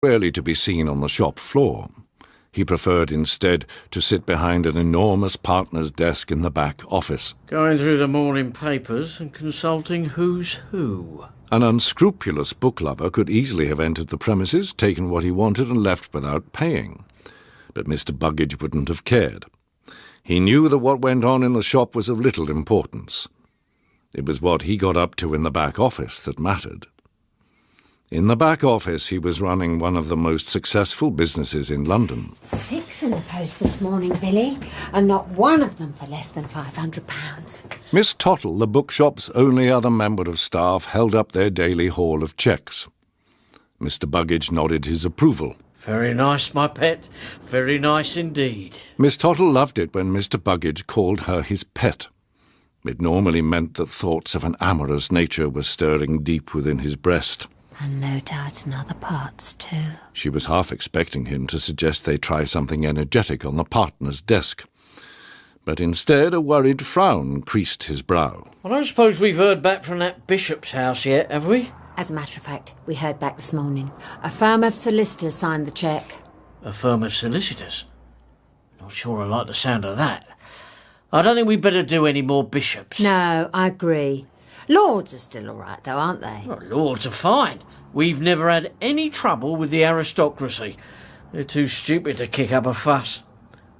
rarely to be seen on the shop floor. He preferred instead to sit behind an enormous partner's desk in the back office. Going through the morning papers and consulting who's who. An unscrupulous book lover could easily have entered the premises, taken what he wanted and left without paying. But Mr. Buggage wouldn't have cared. He knew that what went on in the shop was of little importance. It was what he got up to in the back office that mattered. In the back office, he was running one of the most successful businesses in London. 6 in the post this morning, Billy, and not one of them for less than £500. Miss Tottle, the bookshop's only other member of staff, held up their daily haul of cheques. Mr. Buggage nodded his approval. Very nice, my pet. Very nice indeed. Miss Tottle loved it when Mr. Buggage called her his pet. It normally meant that thoughts of an amorous nature were stirring deep within his breast. And no doubt in other parts, too. She was half expecting him to suggest they try something energetic on the partner's desk. But instead, a worried frown creased his brow. I don't suppose we've heard back from that bishop's house yet, have we? As a matter of fact, we heard back this morning. A firm of solicitors signed the cheque. A firm of solicitors? Not sure I like the sound of that. I don't think we'd better do any more bishops. No, I agree. Lords are still all right, though, aren't they? Well, lords are fine. We've never had any trouble with the aristocracy. They're too stupid to kick up a fuss.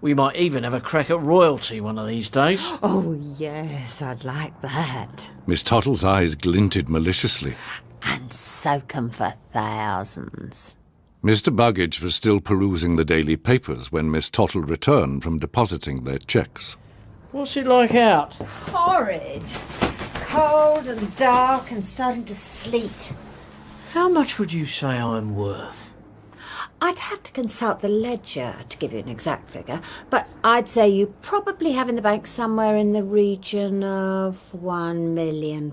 We might even have a crack at royalty one of these days. Oh, yes, I'd like that. Miss Tottle's eyes glinted maliciously. And soak 'em for thousands. Mr. Buggage was still perusing the daily papers when Miss Tottle returned from depositing their cheques. What's it like out? Horrid. Cold and dark and starting to sleet. How much would you say I'm worth? I'd have to consult the ledger to give you an exact figure, but I'd say you probably have in the bank somewhere in the region of £1 million.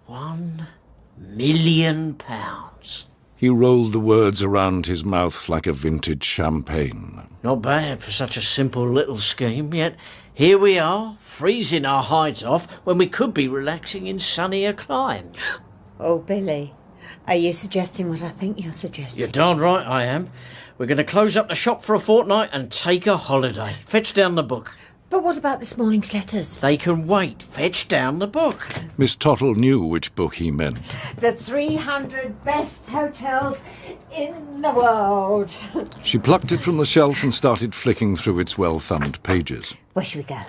£1 million. He rolled the words around his mouth like a vintage champagne. Not bad for such a simple little scheme, yet here we are, freezing our hides off when we could be relaxing in sunnier climes. Oh, Billy, are you suggesting what I think you're suggesting? You're darn right I am. We're going to close up the shop for a fortnight and take a holiday. Fetch down the book. But what about this morning's letters? They can wait. Fetch down the book. Miss Tottle knew which book he meant. The 300 best hotels in the world. She plucked it from the shelf and started flicking through its well-thumbed pages. Where should we go?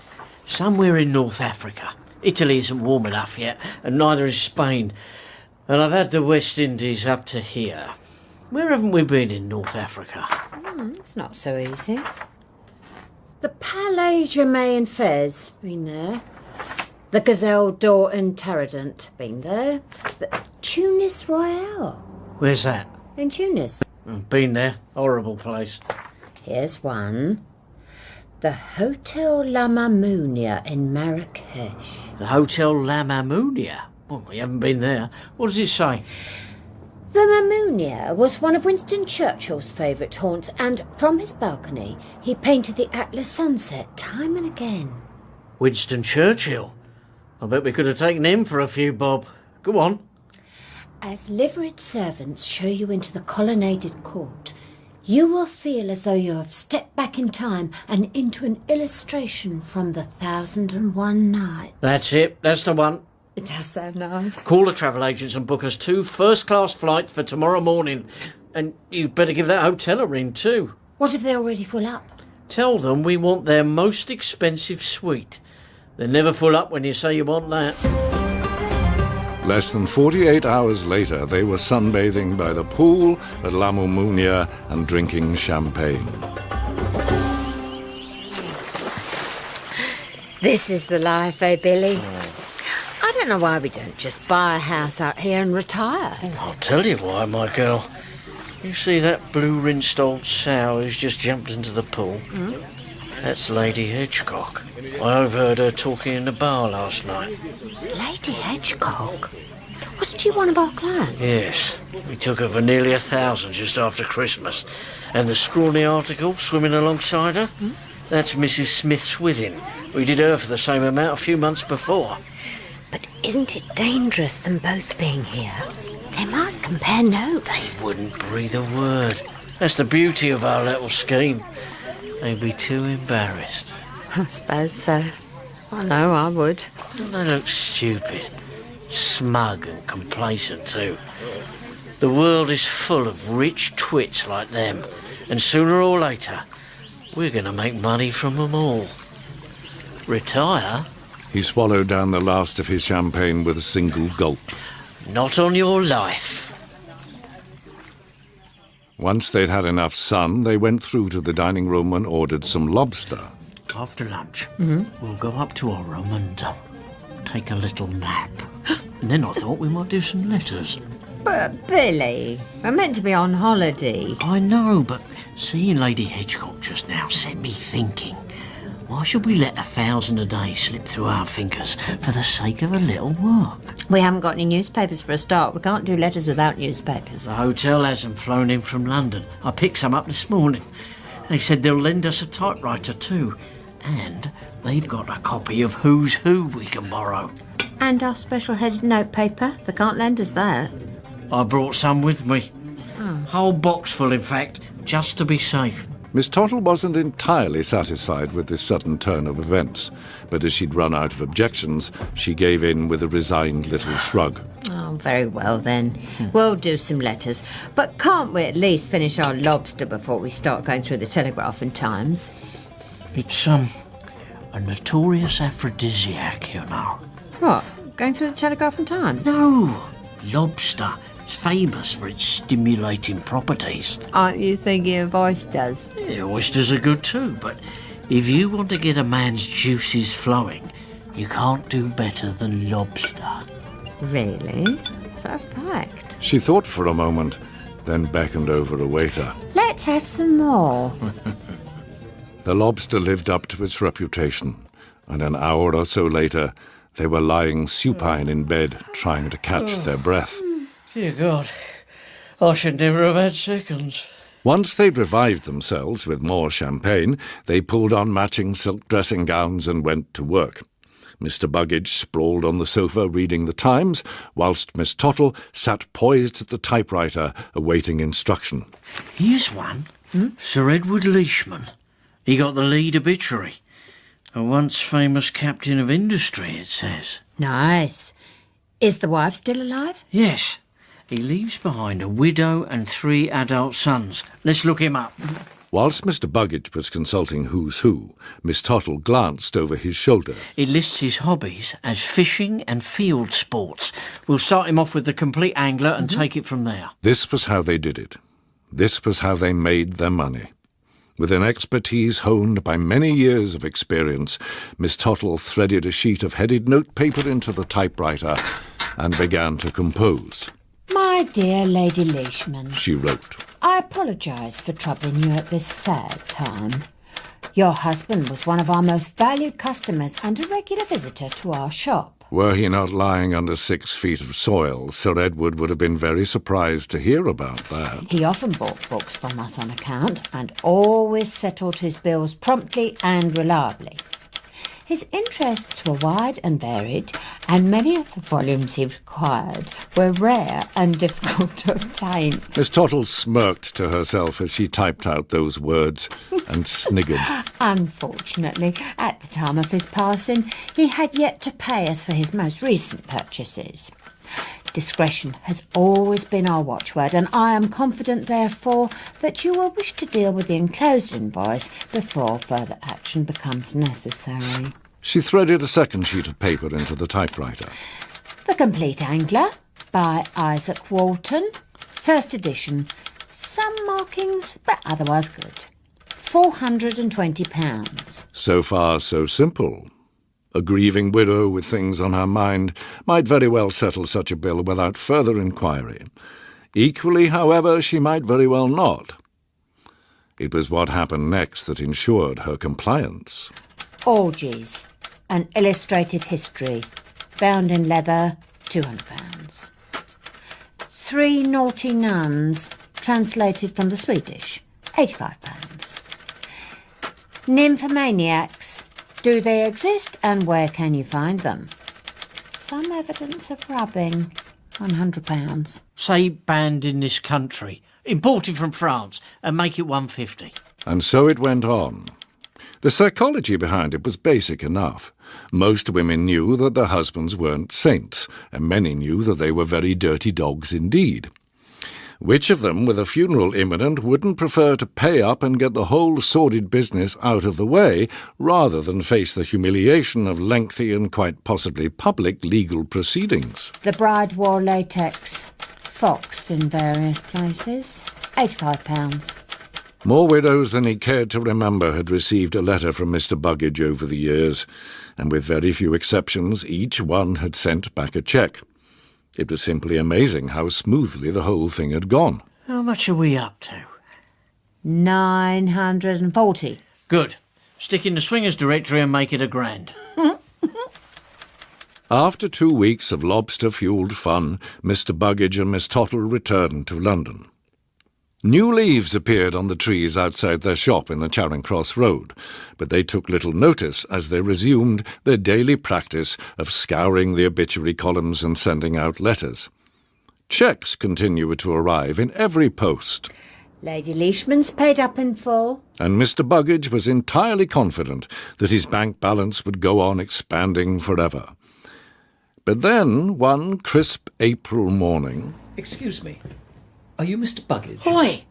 Somewhere in North Africa. Italy isn't warm enough yet, and neither is Spain. And I've had the West Indies up to here. Where haven't we been in North Africa? It's not so easy. The Palais Germain Fez, been there. The Gazelle d'Or in Taradant, been there. The Tunis Royale. Where's that? In Tunis. Been there. Horrible place. Here's one. The Hotel La Mamounia in Marrakesh. The Hotel La Mamounia? Well, we haven't been there. What does it say? The Mamounia was one of Winston Churchill's favourite haunts, and from his balcony he painted the Atlas sunset time and again. Winston Churchill? I bet we could have taken him for a few bob. Go on. As liveried servants show you into the colonnaded court, you will feel as though you have stepped back in time and into an illustration from the 1001 Nights. That's it. That's the one. It does sound nice. Call the travel agents and book us 2 first-class flights for tomorrow morning. And you'd better give that hotel a ring too. What if they're already full up? Tell them we want their most expensive suite. They're never full up when you say you want that. Less than 48 hours later, they were sunbathing by the pool at La Mamounia and drinking champagne. This is the life, eh, Billy? I don't know why we don't just buy a house out here and retire. I'll tell you why, my girl. You see that blue-rinsed old sow who's just jumped into the pool? That's Lady Hedgecock. I overheard her talking in the bar last night. Lady Hedgecock? Wasn't she one of our clients? Yes. We took her for nearly 1,000 just after Christmas. And the scrawny article swimming alongside her? That's Mrs. Smith-Swithin. We did her for the same amount a few months before. But isn't it dangerous them both being here? They might compare notes. They wouldn't breathe a word. That's the beauty of our little scheme. They'd be too embarrassed. I suppose so. I know I would. Don't they look stupid? Smug and complacent too. The world is full of rich twits like them, and sooner or later, we're going to make money from them all. Retire? He swallowed down the last of his champagne with a single gulp. Not on your life. Once they'd had enough sun, they went through to the dining room and ordered some lobster. After lunch, we'll go up to our room and take a little nap. And then I thought we might do some letters. But, Billy, we're meant to be on holiday. I know, but seeing Lady Hedgecock just now set me thinking. Why should we let 1,000 a day slip through our fingers for the sake of a little work? We haven't got any newspapers for a start. We can't do letters without newspapers. The hotel hasn't flown in from London. I picked some up this morning. They said they'll lend us a typewriter too. And they've got a copy of Who's Who we can borrow. And our special-headed notepaper. They can't lend us that. I brought some with me. Whole box full, in fact, just to be safe. Miss Tottle wasn't entirely satisfied with this sudden turn of events, but as she'd run out of objections, she gave in with a resigned little shrug. Oh, very well then. We'll do some letters. But can't we at least finish our lobster before we start going through the Telegraph and Times? It's, a notorious aphrodisiac, you know. What? Going through the Telegraph and Times? No, lobster. It's famous for its stimulating properties. Aren't you thinking of oysters? Yeah, oysters are good too, but if you want to get a man's juices flowing, you can't do better than lobster. Really? Is that a fact? She thought for a moment, then beckoned over a waiter. Let's have some more. The lobster lived up to its reputation, and an hour or so later, they were lying supine in bed, trying to catch their breath. Dear God, I should never have had seconds. Once they'd revived themselves with more champagne, they pulled on matching silk dressing gowns and went to work. Mr. Buggage sprawled on the sofa reading the Times, whilst Miss Tottle sat poised at the typewriter awaiting instruction. Here's one. Sir Edward Leishman. He got the lead obituary. A once famous captain of industry, it says. Nice. Is the wife still alive? Yes. He leaves behind a widow and 3 adult sons. Let's look him up. Whilst Mr. Buggage was consulting Who's Who, Miss Tottle glanced over his shoulder. It lists his hobbies as fishing and field sports. We'll start him off with the complete angler and take it from there. This was how they did it. This was how they made their money. With an expertise honed by many years of experience, Miss Tottle threaded a sheet of headed notepaper into the typewriter and began to compose. My dear Lady Leishman, She wrote. I apologise for troubling you at this sad time. Your husband was one of our most valued customers and a regular visitor to our shop. Were he not lying under 6 feet of soil, Sir Edward would have been very surprised to hear about that. He often bought books from us on account and always settled his bills promptly and reliably. His interests were wide and varied, and many of the volumes he required were rare and difficult to obtain. Miss Tottle smirked to herself as she typed out those words and sniggered. Unfortunately, at the time of his passing, he had yet to pay us for his most recent purchases. Discretion has always been our watchword, and I am confident, therefore, that you will wish to deal with the enclosed invoice before further action becomes necessary. She threaded a second sheet of paper into the typewriter. The Complete Angler by Isaac Walton. First edition. Some markings, but otherwise good. £420. So far, so simple. A grieving widow with things on her mind might very well settle such a bill without further inquiry. Equally, however, she might very well not. It was what happened next that ensured her compliance. Orgies. An illustrated history. Bound in leather, £200. 3 Naughty Nuns, translated from the Swedish, £85. Nymphomaniacs. Do they exist and where can you find them? Some evidence of rubbing, £100. Say banned in this country, imported from France, and make it 150. And so it went on. The psychology behind it was basic enough. Most women knew that their husbands weren't saints, and many knew that they were very dirty dogs indeed. Which of them, with a funeral imminent, wouldn't prefer to pay up and get the whole sordid business out of the way, rather than face the humiliation of lengthy and quite possibly public legal proceedings? The bride wore latex, foxed in various places. £85. More widows than he cared to remember had received a letter from Mr. Buggage over the years, and with very few exceptions, each one had sent back a cheque. It was simply amazing how smoothly the whole thing had gone. How much are we up to? 940. Good. Stick in the swingers directory and make it £1,000. After 2 weeks of lobster-fuelled fun, Mr. Buggage and Miss Tottle returned to London. New leaves appeared on the trees outside their shop in the Charing Cross Road, but they took little notice as they resumed their daily practice of scouring the obituary columns and sending out letters. Cheques continued to arrive in every post, Lady Leishman's paid up in full. and Mr. Buggage was entirely confident that his bank balance would go on expanding forever. But then, one crisp April morning... Excuse me. Are you Mr. Buggage? Oi!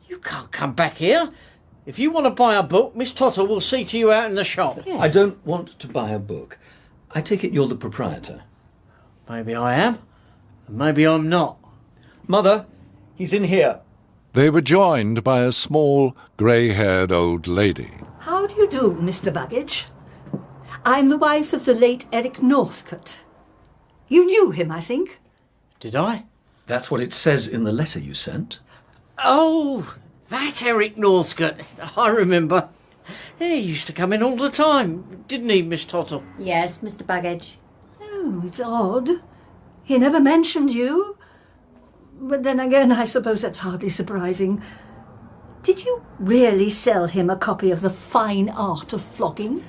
You can't come back here. If you want to buy a book, Miss Tottle will see to you out in the shop. Yes. I don't want to buy a book. I take it you're the proprietor. Maybe I am, and maybe I'm not. Mother, he's in here. They were joined by a small, grey-haired old lady. How do you do, Mr. Buggage? I'm the wife of the late Eric Northcote. You knew him, I think. Did I? That's what it says in the letter you sent. Oh, that Eric Northcote. I remember. He used to come in all the time, didn't he, Miss Tottle? Yes, Mr. Buggage. Oh, it's odd. He never mentioned you. But then again, I suppose that's hardly surprising. Did you really sell him a copy of The Fine Art of Flogging?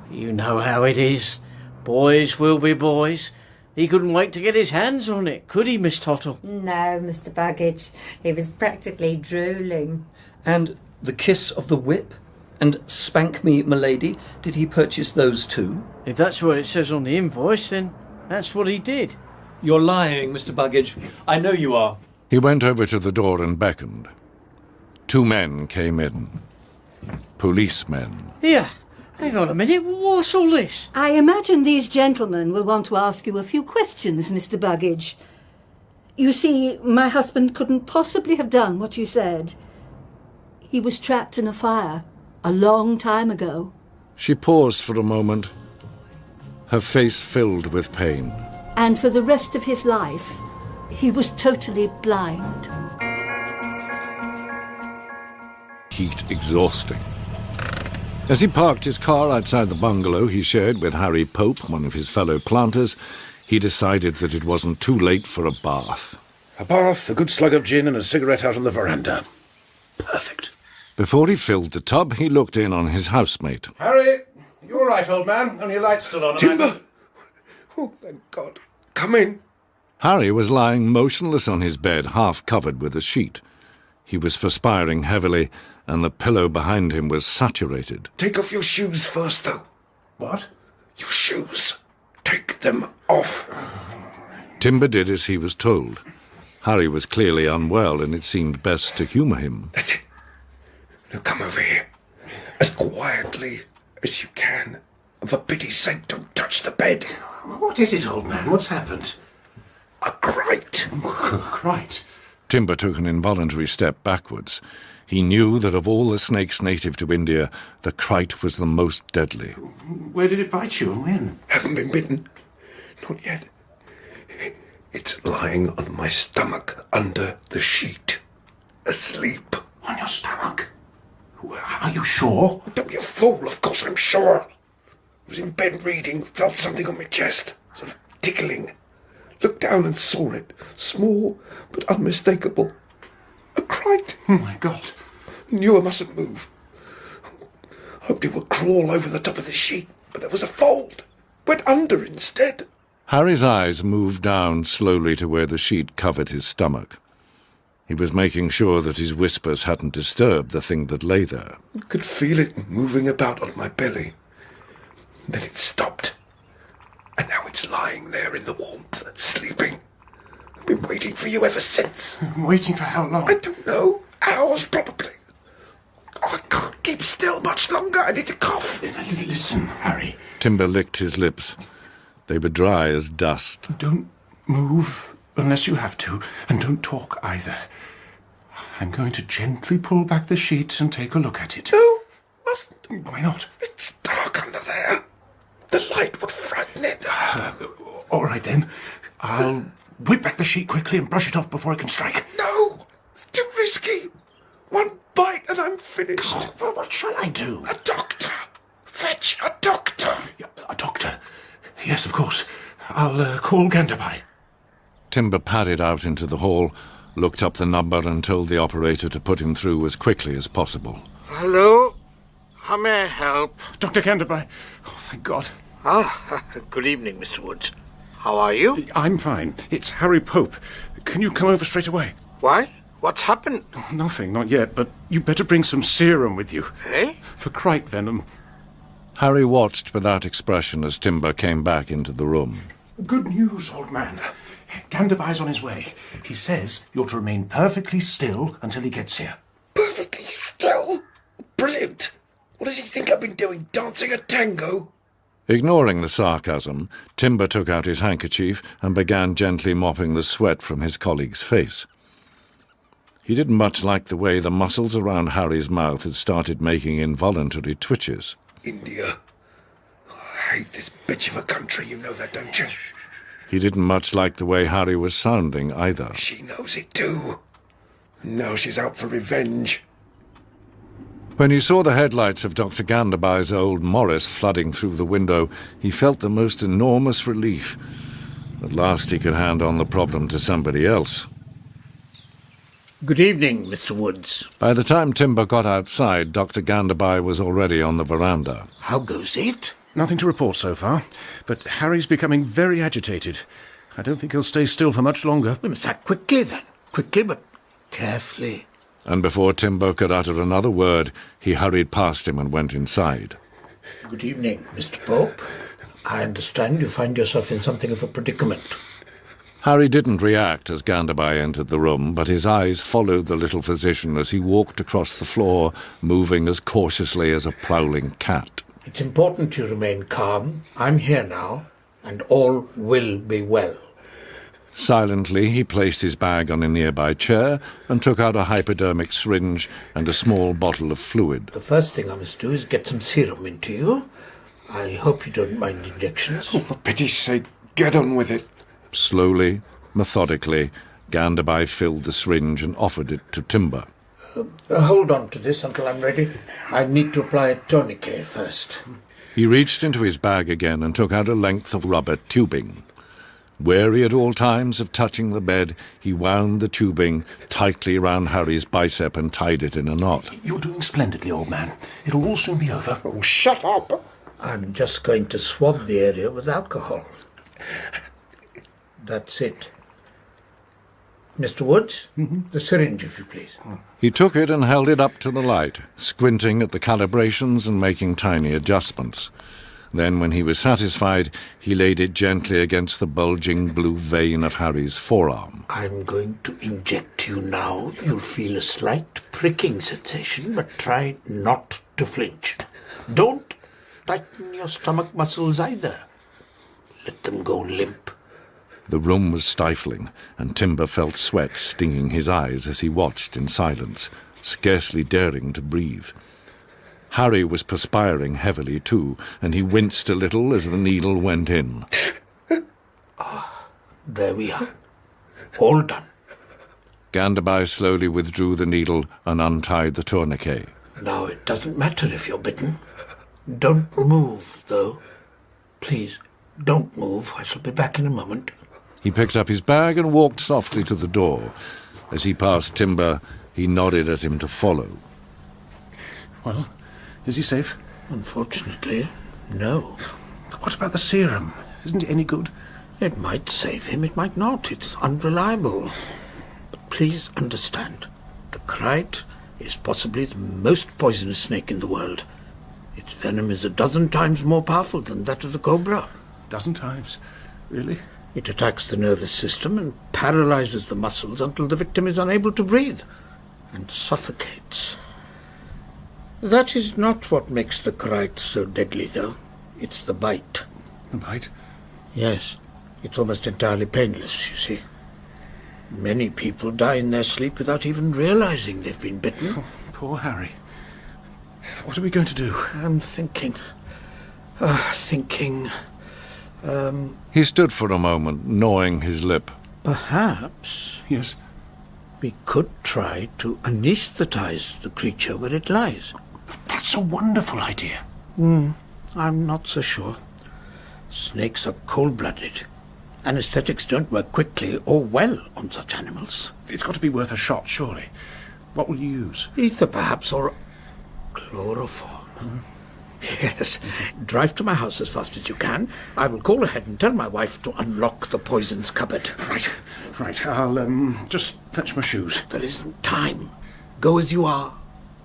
You know how it is. Boys will be boys. He couldn't wait to get his hands on it, could he, Miss Tottle? No, Mr. Buggage. He was practically drooling. And The Kiss of the Whip? And Spank Me, M'lady? Did he purchase those too? If that's what it says on the invoice, then that's what he did. You're lying, Mr. Buggage. I know you are. He went over to the door and beckoned. 2 men came in. Policemen. Here, hang on a minute. What's all this? I imagine these gentlemen will want to ask you a few questions, Mr. Buggage. You see, my husband couldn't possibly have done what you said. He was trapped in a fire a long time ago. She paused for a moment, her face filled with pain. And for the rest of his life, he was totally blind. Heat exhausting. As he parked his car outside the bungalow he shared with Harry Pope, one of his fellow planters, he decided that it wasn't too late for a bath. A bath, a good slug of gin and a cigarette out on the veranda. Perfect. Before he filled the tub, he looked in on his housemate. Harry, you all right, old man? Only your light's still on. Timber! Oh, thank God. Come in. Harry was lying motionless on his bed, half covered with a sheet. He was perspiring heavily, and the pillow behind him was saturated. Take off your shoes first, though. What? Your shoes. Take them off. Timber did as he was told. Harry was clearly unwell, and it seemed best to humour him. That's it. Now come over here. As quietly as you can. And for pity's sake, don't touch the bed. What is it, old man? What's happened? A grate. Right. Timber took an involuntary step backwards. He knew that of all the snakes native to India, the krite was the most deadly. Where did it bite you and when? Haven't been bitten. Not yet. It's lying on my stomach under the sheet. Asleep. On your stomach? Are you sure? Don't be a fool, of course I'm sure. I was in bed reading, felt something on my chest, sort of tickling. Looked down and saw it, small but unmistakable. A krite. Oh, my God. Knew I mustn't move. Hoped it would crawl over the top of the sheet, but there was a fold. Went under instead. Harry's eyes moved down slowly to where the sheet covered his stomach. He was making sure that his whispers hadn't disturbed the thing that lay there. I could feel it moving about on my belly. Then it stopped. And now it's lying there in the warmth, sleeping. I've been waiting for you ever since. Waiting for how long? I don't know. Hours, probably. Oh, I can't keep still much longer. I need to cough. Listen, Harry. Timber licked his lips. They were dry as dust. Don't move unless you have to, and don't talk either. I'm going to gently pull back the sheet and take a look at it. No, mustn't. Why not? It's dark under there. The light would frighten it. All right, then. I'll whip back the sheet quickly and brush it off before I can strike. No, it's too risky. One bite and I'm finished. Oh, well, what shall I do? A doctor. Fetch a doctor. Yeah, a doctor. Yes, of course. I'll call Ganderby. Timber padded out into the hall, looked up the number and told the operator to put him through as quickly as possible. Hello? How may I help? Dr. Ganderby. Oh, thank God. Ah, good evening, Mr. Woods. How are you? I'm fine. It's Harry Pope. Can you come over straight away? Why? What's happened? Oh, nothing, not yet, but you better bring some serum with you. Eh? For crite venom. Harry watched without expression as Timber came back into the room. Good news, old man. Ganderby's on his way. He says you're to remain perfectly still until he gets here. Perfectly still? Brilliant. What does he think I've been doing, dancing a tango? Ignoring the sarcasm, Timber took out his handkerchief and began gently mopping the sweat from his colleague's face. He didn't much like the way the muscles around Harry's mouth had started making involuntary twitches. India. I hate this bitch of a country, you know that, don't you? He didn't much like the way Harry was sounding either. She knows it too. Now she's out for revenge. When he saw the headlights of Dr. Ganderby's old Morris flooding through the window, he felt the most enormous relief. At last he could hand on the problem to somebody else. Good evening, Mr. Woods. By the time Timber got outside, Dr. Ganderby was already on the veranda. How goes it? Nothing to report so far, but Harry's becoming very agitated. I don't think he'll stay still for much longer. We must act quickly, then. Quickly, but carefully. And before Timber could utter another word, he hurried past him and went inside. Good evening, Mr. Pope. I understand you find yourself in something of a predicament. Harry didn't react as Ganderby entered the room, but his eyes followed the little physician as he walked across the floor, moving as cautiously as a prowling cat. It's important you remain calm. I'm here now, and all will be well. Silently, he placed his bag on a nearby chair and took out a hypodermic syringe and a small bottle of fluid. The first thing I must do is get some serum into you. I hope you don't mind injections. Oh, for pity's sake, get on with it. Slowly, methodically, Ganderby filled the syringe and offered it to Timber. Hold on to this until I'm ready. I need to apply a tourniquet first. He reached into his bag again and took out a length of rubber tubing. Wary at all times of touching the bed, he wound the tubing tightly round Harry's bicep and tied it in a knot. You're doing splendidly, old man. It'll all soon be over. Oh, shut up. I'm just going to swab the area with alcohol. That's it. Mr. Woods, the syringe, if you please. He took it and held it up to the light, squinting at the calibrations and making tiny adjustments. Then, when he was satisfied, he laid it gently against the bulging blue vein of Harry's forearm. I'm going to inject you now. You'll feel a slight pricking sensation, but try not to flinch. Don't tighten your stomach muscles either. Let them go limp. The room was stifling, and Timber felt sweat stinging his eyes as he watched in silence, scarcely daring to breathe. Harry was perspiring heavily too, and he winced a little as the needle went in. There we are. All done. Ganderby slowly withdrew the needle and untied the tourniquet. Now, it doesn't matter if you're bitten. Don't move, though. Please, don't move. I shall be back in a moment. He picked up his bag and walked softly to the door. As he passed Timber, he nodded at him to follow. Well, is he safe? Unfortunately, no. What about the serum? Isn't it any good? It might save him, it might not. It's unreliable. But please understand, the kite is possibly the most poisonous snake in the world. Its venom is 12 times more powerful than that of the cobra. 12 times? Really? It attacks the nervous system and paralyzes the muscles until the victim is unable to breathe and suffocates. That is not what makes the kite so deadly, though. It's the bite. The bite? Yes. It's almost entirely painless, you see. Many people die in their sleep without even realizing they've been bitten. Oh, poor Harry. What are we going to do? I'm thinking. He stood for a moment, gnawing his lip. Perhaps Yes. we could try to anesthetize the creature where it lies. That's a wonderful idea. I'm not so sure. Snakes are cold-blooded. Anesthetics don't work quickly or well on such animals. It's got to be worth a shot, surely. What will you use? Ether, perhaps, or chloroform. Yes. Drive to my house as fast as you can. I will call ahead and tell my wife to unlock the poisons cupboard. Right. I'll, just fetch my shoes. There isn't time. Go as you are.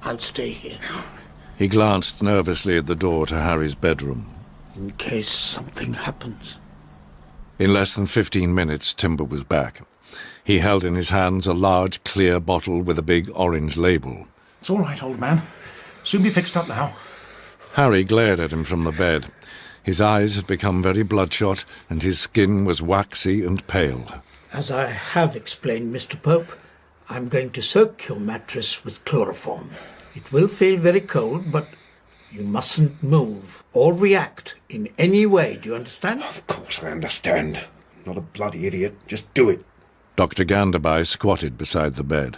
I'll stay here. He glanced nervously at the door to Harry's bedroom. In case something happens. In less than 15 minutes, Timber was back. He held in his hands a large, clear bottle with a big orange label. It's all right, old man. Soon be fixed up now. Harry glared at him from the bed. His eyes had become very bloodshot, and his skin was waxy and pale. As I have explained, Mr. Pope, I'm going to soak your mattress with chloroform. It will feel very cold, but you mustn't move or react in any way. Do you understand? Of course I understand. Not a bloody idiot. Just do it. Dr. Ganderby squatted beside the bed.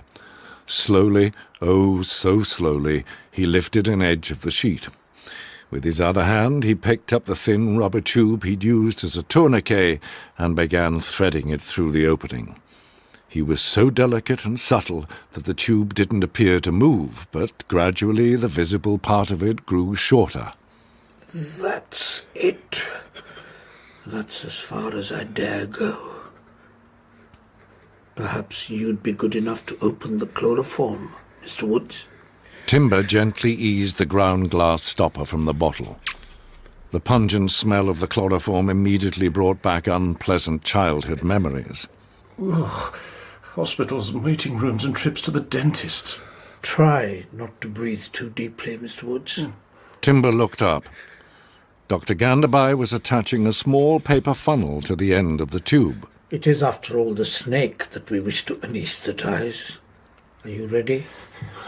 Slowly, oh so slowly, he lifted an edge of the sheet. With his other hand, he picked up the thin rubber tube he'd used as a tourniquet and began threading it through the opening. He was so delicate and subtle that the tube didn't appear to move, but gradually the visible part of it grew shorter. That's it. That's as far as I dare go. Perhaps you'd be good enough to open the chloroform, Mr. Woods. Timber gently eased the ground glass stopper from the bottle. The pungent smell of the chloroform immediately brought back unpleasant childhood memories. Oh, hospitals and waiting rooms and trips to the dentist. Try not to breathe too deeply, Mr. Woods. Timber looked up. Dr. Ganderby was attaching a small paper funnel to the end of the tube. It is, after all, the snake that we wish to anesthetize. Are you ready?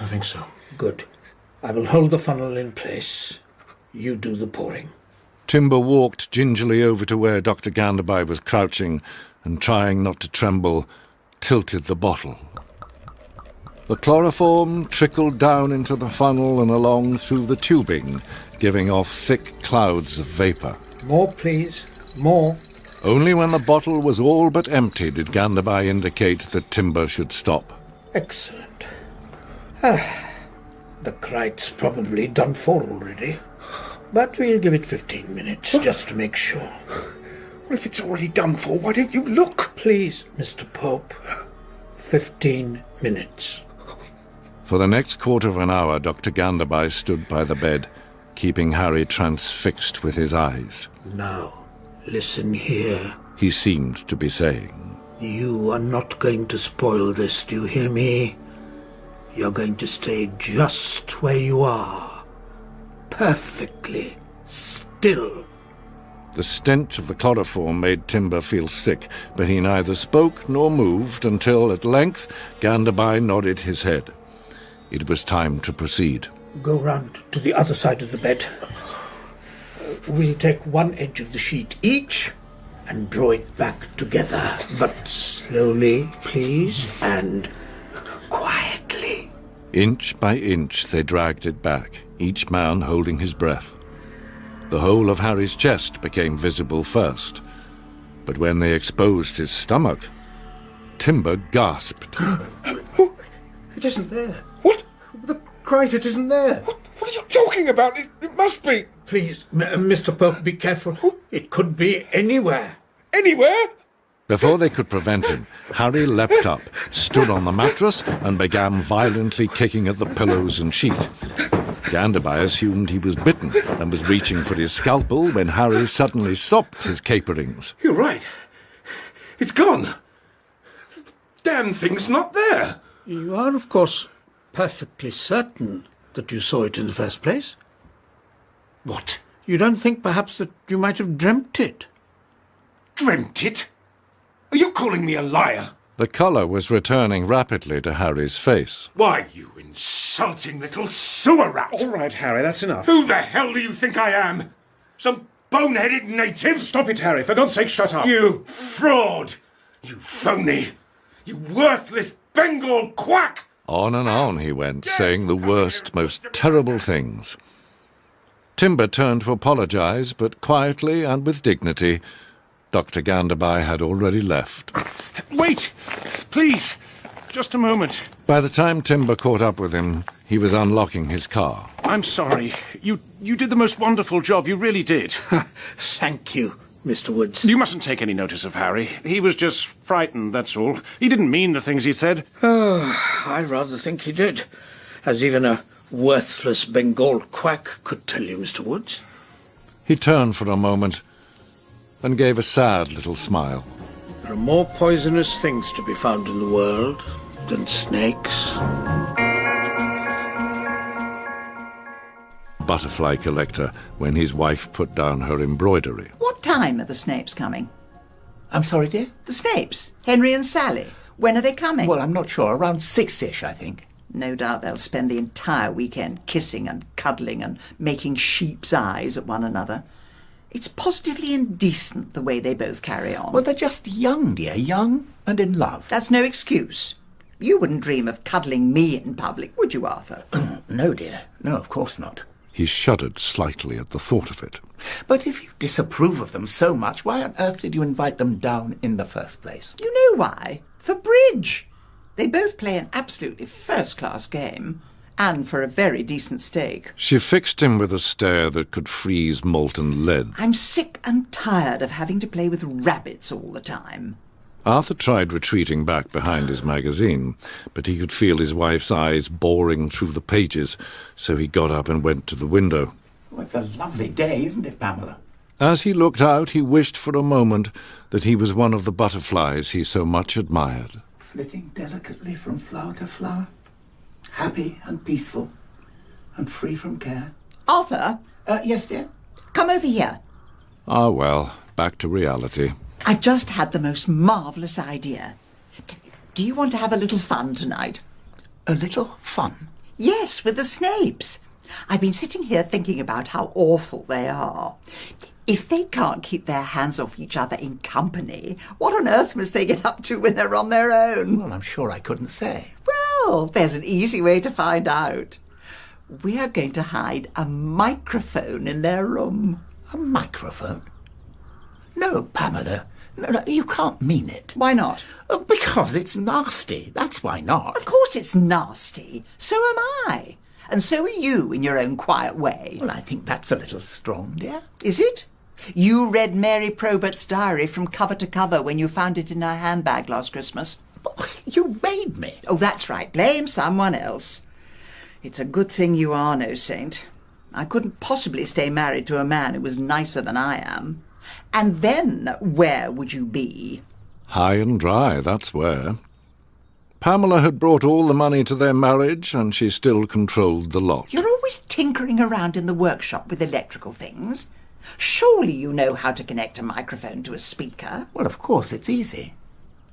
I think so. Good. I will hold the funnel in place. You do the pouring. Timber walked gingerly over to where Dr. Ganderby was crouching and, trying not to tremble, tilted the bottle. The chloroform trickled down into the funnel and along through the tubing, giving off thick clouds of vapour. More, please. More. Only when the bottle was all but empty did Ganderby indicate that Timber should stop. Excellent. The kite's probably done for already. But we'll give it 15 minutes, just to make sure. What if it's already done for? Why don't you look? Please, Mr. Pope. 15 minutes. For the next quarter of an hour, Dr. Ganderby stood by the bed, keeping Harry transfixed with his eyes. Now, listen here. He seemed to be saying. You are not going to spoil this, do you hear me? You're going to stay just where you are. Perfectly still. The stench of the chloroform made Timber feel sick, but he neither spoke nor moved until, at length, Ganderby nodded his head. It was time to proceed. Go round to the other side of the bed. We'll take one edge of the sheet each and draw it back together. But slowly, please, and quietly. Inch by inch they dragged it back, each man holding his breath. The whole of Harry's chest became visible first, but when they exposed his stomach, Timber gasped. It isn't there. What? The kite, it isn't there. What are you talking about? It must be. Please, Mr. Pope, be careful. It could be anywhere. Anywhere? Before they could prevent him, Harry leapt up, stood on the mattress, and began violently kicking at the pillows and sheet. Ganderby assumed he was bitten and was reaching for his scalpel when Harry suddenly stopped his caperings. You're right. It's gone. The damn thing's not there. You are, of course, perfectly certain that you saw it in the first place? What? You don't think perhaps that you might have dreamt it? Dreamt it? Are you calling me a liar? The colour was returning rapidly to Harry's face. Why, you insulting little sewer rat! All right, Harry, that's enough. Who the hell do you think I am? Some boneheaded native? Stop it, Harry. For God's sake, shut up. You fraud! You phony! You worthless Bengal quack! On and on he went, saying the worst, most terrible things. Timber turned to apologise, but quietly and with dignity. Dr. Ganderby had already left. Wait! Please! Just a moment. By the time Timber caught up with him, he was unlocking his car. I'm sorry. You did the most wonderful job. You really did. Thank you, Mr. Woods. You mustn't take any notice of Harry. He was just frightened, that's all. He didn't mean the things he said. Oh, I rather think he did. As even a worthless Bengal quack could tell you, Mr. Woods. He turned for a moment and gave a sad little smile. There are more poisonous things to be found in the world than snakes. Butterfly collector, when his wife put down her embroidery. What time are the Snapes coming? I'm sorry, dear? The Snapes, Henry and Sally. When are they coming? Well, I'm not sure. Around 6-ish, I think. No doubt they'll spend the entire weekend kissing and cuddling and making sheep's eyes at one another. It's positively indecent the way they both carry on. Well, they're just young, dear. Young and in love. That's no excuse. You wouldn't dream of cuddling me in public, would you, Arthur? No, dear. No, of course not. He shuddered slightly at the thought of it. But if you disapprove of them so much, why on earth did you invite them down in the first place? You know why? For bridge. They both play an absolutely first-class game, and for a very decent stake. She fixed him with a stare that could freeze molten lead. I'm sick and tired of having to play with rabbits all the time. Arthur tried retreating back behind his magazine, but he could feel his wife's eyes boring through the pages, so he got up and went to the window. Oh, it's a lovely day, isn't it, Pamela? As he looked out, he wished for a moment that he was one of the butterflies he so much admired. Flitting delicately from flower to flower, happy and peaceful, and free from care. Arthur? Yes, dear? Come over here. Ah, well, back to reality. I've just had the most marvellous idea. Do you want to have a little fun tonight? A little fun? Yes, with the Snapes. I've been sitting here thinking about how awful they are. If they can't keep their hands off each other in company, what on earth must they get up to when they're on their own? Well, I'm sure I couldn't say. Well, there's an easy way to find out. We are going to hide a microphone in their room. A microphone? No, Pamela. No, you can't mean it. Why not? Because it's nasty. That's why not. Of course it's nasty. So am I. And so are you in your own quiet way. Well, I think that's a little strong, dear. Is it? You read Mary Probert's diary from cover to cover when you found it in her handbag last Christmas. You made me. Oh, that's right. Blame someone else. It's a good thing you are no saint. I couldn't possibly stay married to a man who was nicer than I am. And then where would you be? High and dry, that's where. Pamela had brought all the money to their marriage, and she still controlled the lot. You're always tinkering around in the workshop with electrical things. Surely you know how to connect a microphone to a speaker. Well, of course, it's easy.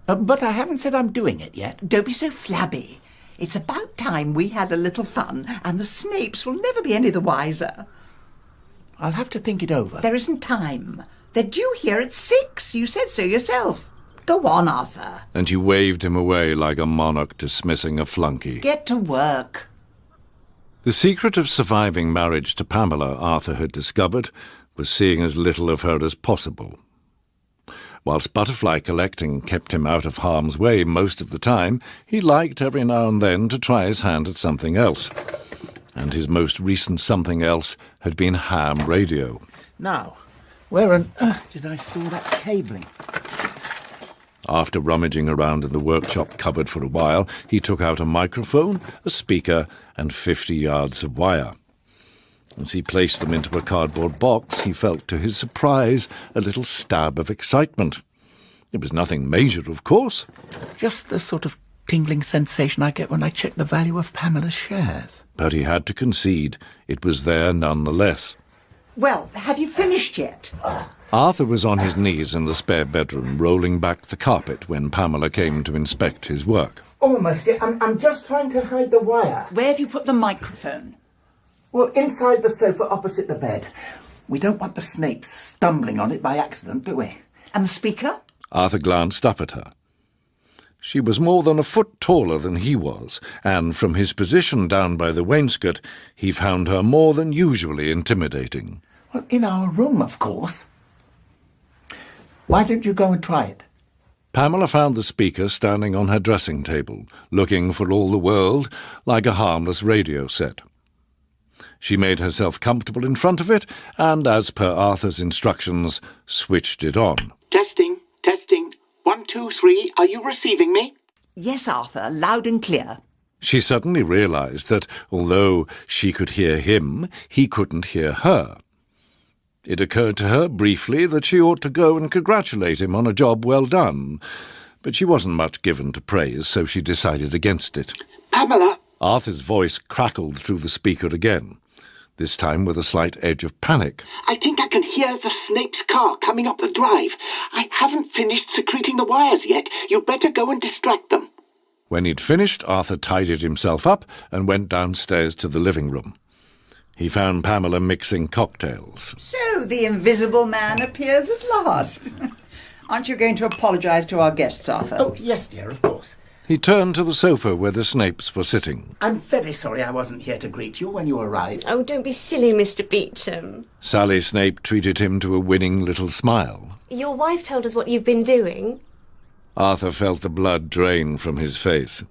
But I haven't said I'm doing it yet. Don't be so flabby. It's about time we had a little fun, and the Snapes will never be any the wiser. I'll have to think it over. There isn't time. They're due here at 6. You said so yourself. Go on, Arthur. And he waved him away like a monarch dismissing a flunky. Get to work. The secret of surviving marriage to Pamela, Arthur had discovered, was seeing as little of her as possible. Whilst butterfly collecting kept him out of harm's way most of the time, he liked every now and then to try his hand at something else. And his most recent something else had been ham radio. Now, where on earth did I store that cabling? After rummaging around in the workshop cupboard for a while, he took out a microphone, a speaker, and 50 yards of wire. As he placed them into a cardboard box, he felt, to his surprise, a little stab of excitement. It was nothing major, of course. Just the sort of tingling sensation I get when I check the value of Pamela's shares. But he had to concede it was there nonetheless. Well, have you finished yet? Arthur was on his knees in the spare bedroom, rolling back the carpet when Pamela came to inspect his work. Almost. I'm just trying to hide the wire. Where have you put the microphone? Well, inside the sofa opposite the bed. We don't want the snapes stumbling on it by accident, do we? And the speaker? Arthur glanced up at her. She was more than a foot taller than he was, and from his position down by the wainscot, he found her more than usually intimidating. Well, in our room, of course. Why don't you go and try it? Pamela found the speaker standing on her dressing table, looking for all the world like a harmless radio set. She made herself comfortable in front of it, and, as per Arthur's instructions, switched it on. Testing. 1, 2, 3. Are you receiving me? Yes, Arthur, loud and clear. She suddenly realized that, although she could hear him, he couldn't hear her. It occurred to her briefly that she ought to go and congratulate him on a job well done, but she wasn't much given to praise, so she decided against it. Pamela! Arthur's voice crackled through the speaker again, this time with a slight edge of panic. I think I can hear the Snape's car coming up the drive. I haven't finished secreting the wires yet. You'd better go and distract them. When he'd finished, Arthur tidied himself up and went downstairs to the living room. He found Pamela mixing cocktails. So the invisible man appears at last. Aren't you going to apologise to our guests, Arthur? Oh, yes, dear, of course. He turned to the sofa where the Snapes were sitting. I'm very sorry I wasn't here to greet you when you arrived. Oh, don't be silly, Mr. Beecham. Sally Snape treated him to a winning little smile. Your wife told us what you've been doing. Arthur felt the blood drain from his face.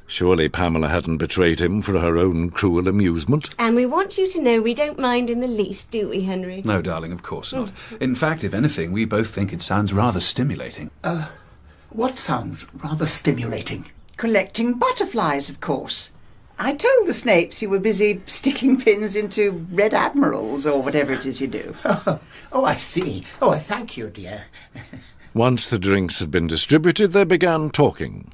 Surely Pamela hadn't betrayed him for her own cruel amusement. And we want you to know we don't mind in the least, do we, Henry? No, darling, of course not. In fact, if anything, we both think it sounds rather stimulating. What sounds rather stimulating? Collecting butterflies, of course. I told the Snapes you were busy sticking pins into red admirals, or whatever it is you do. Oh, I see. Oh, thank you, dear. Once the drinks had been distributed, they began talking.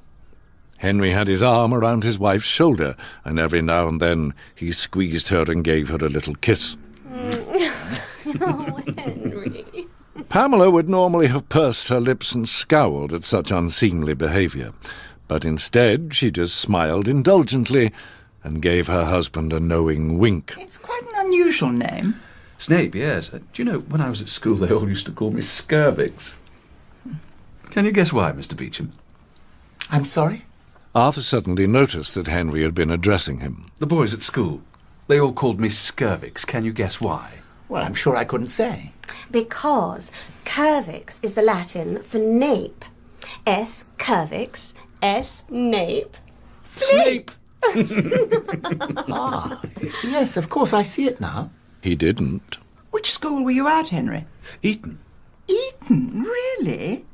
Henry had his arm around his wife's shoulder, and every now and then he squeezed her and gave her a little kiss. Oh, Henry. Pamela would normally have pursed her lips and scowled at such unseemly behaviour, but instead she just smiled indulgently and gave her husband a knowing wink. It's quite an unusual name. Snape, yes. Do you know, when I was at school, they all used to call me Skirvix. Can you guess why, Mr. Beecham? I'm sorry? Arthur suddenly noticed that Henry had been addressing him. The boys at school. They all called me Skirvix. Can you guess why? Well, I'm sure I couldn't say. Because curvix is the Latin for nape. S. curvix, S. nape. Snape! Ah, yes, of course, I see it now. He didn't. Which school were you at, Henry? Eton. Eton, really?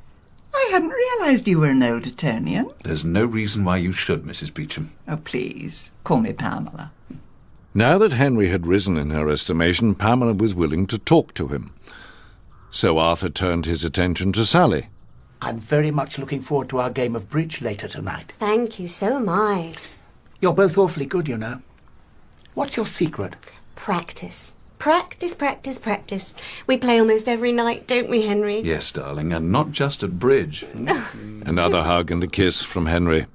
I hadn't realised you were an old Etonian. There's no reason why you should, Mrs. Beecham. Oh, please, call me Pamela. Now that Henry had risen in her estimation, Pamela was willing to talk to him. So Arthur turned his attention to Sally. I'm very much looking forward to our game of bridge later tonight. Thank you, so am I. You're both awfully good, you know. What's your secret? Practice. Practice, practice, practice. We play almost every night, don't we, Henry? Yes, darling, and not just at bridge. Another hug and a kiss from Henry.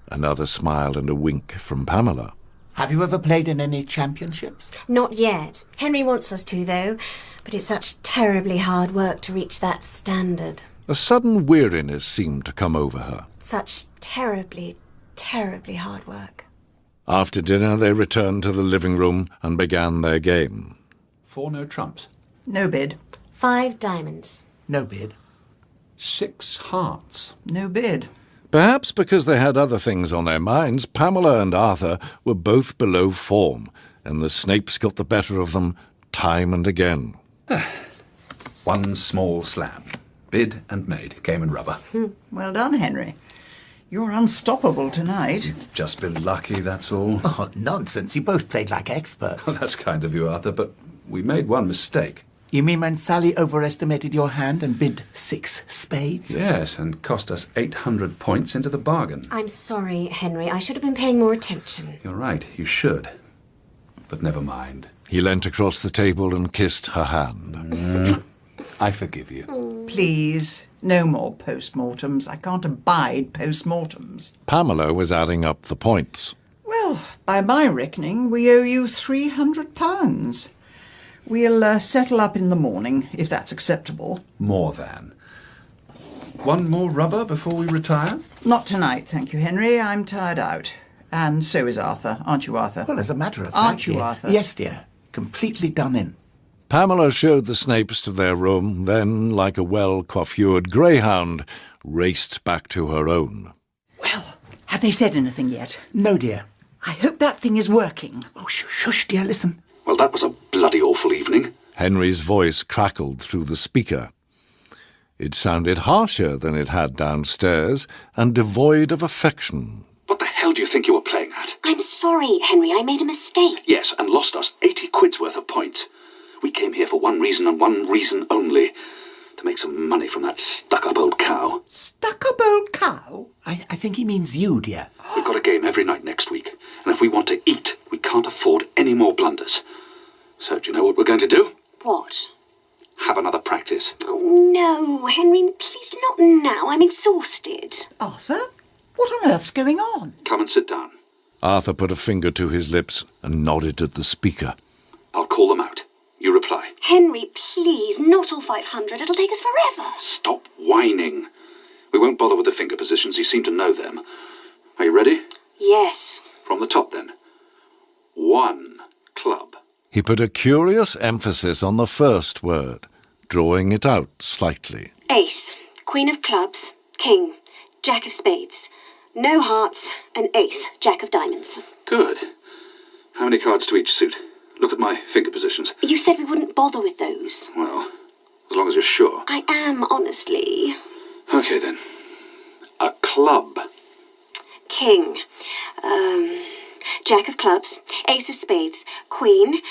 Another smile and a wink from Pamela. Have you ever played in any championships? Not yet. Henry wants us to, though. But it's such terribly hard work to reach that standard. A sudden weariness seemed to come over her. Such terribly, terribly hard work. After dinner, they returned to the living room and began their game. 4 no trumps. No bid. 5 diamonds. No bid. 6 hearts. No bid. Perhaps because they had other things on their minds, Pamela and Arthur were both below form, and the Snapes got the better of them time and again. 1 small slab. Bid and made. Game and rubber. Well done, Henry. You're unstoppable tonight. Just been lucky, that's all. Oh, nonsense. You both played like experts. Oh, that's kind of you, Arthur, but we made one mistake. You mean when Sally overestimated your hand and bid 6 spades? Yes, and cost us 800 points into the bargain. I'm sorry, Henry. I should have been paying more attention. You're right, you should. But never mind. He leant across the table and kissed her hand. I forgive you. Please, no more post-mortems. I can't abide post-mortems. Pamela was adding up the points. Well, by my reckoning, we owe you £300. We'll settle up in the morning, if that's acceptable. More than. One more rubber before we retire? Not tonight, thank you, Henry. I'm tired out. And so is Arthur. Aren't you, Arthur? Well, as a matter of fact, Aren't you, dear. Arthur? Yes, dear. Completely done in. Pamela showed the Snapes to their room, then, like a well-coiffured greyhound, raced back to her own. Well, have they said anything yet? No, dear. I hope that thing is working. Oh, shush, dear, listen. Well, that was a bloody awful evening. Henry's voice crackled through the speaker. It sounded harsher than it had downstairs, and devoid of affection. What the hell do you think you were playing at? I'm sorry, Henry. I made a mistake. Yes, and lost us 80 quid's worth of points. We came here for one reason and one reason only. To make some money from that stuck-up old cow. Stuck-up old cow? I think he means you, dear. We've got a game every night next week, and if we want to eat, we can't afford any more blunders. So, do you know what we're going to do? What? Have another practice. Oh, no, Henry, please not now. I'm exhausted. Arthur? What on earth's going on? Come and sit down. Arthur put a finger to his lips and nodded at the speaker. I'll call them out. You reply. Henry, please, not all 500. It'll take us forever. Stop whining. We won't bother with the finger positions. You seem to know them. Are you ready? Yes. From the top, then. 1 club. He put a curious emphasis on the first word, drawing it out slightly. Ace, Queen of Clubs, King, Jack of Spades, no hearts, and Ace, Jack of Diamonds. Good. How many cards to each suit? Look at my finger positions. You said we wouldn't bother with those. Well, as long as you're sure. I am, honestly. Okay, then. A club. King, Jack of Clubs, Ace of Spades, Queen,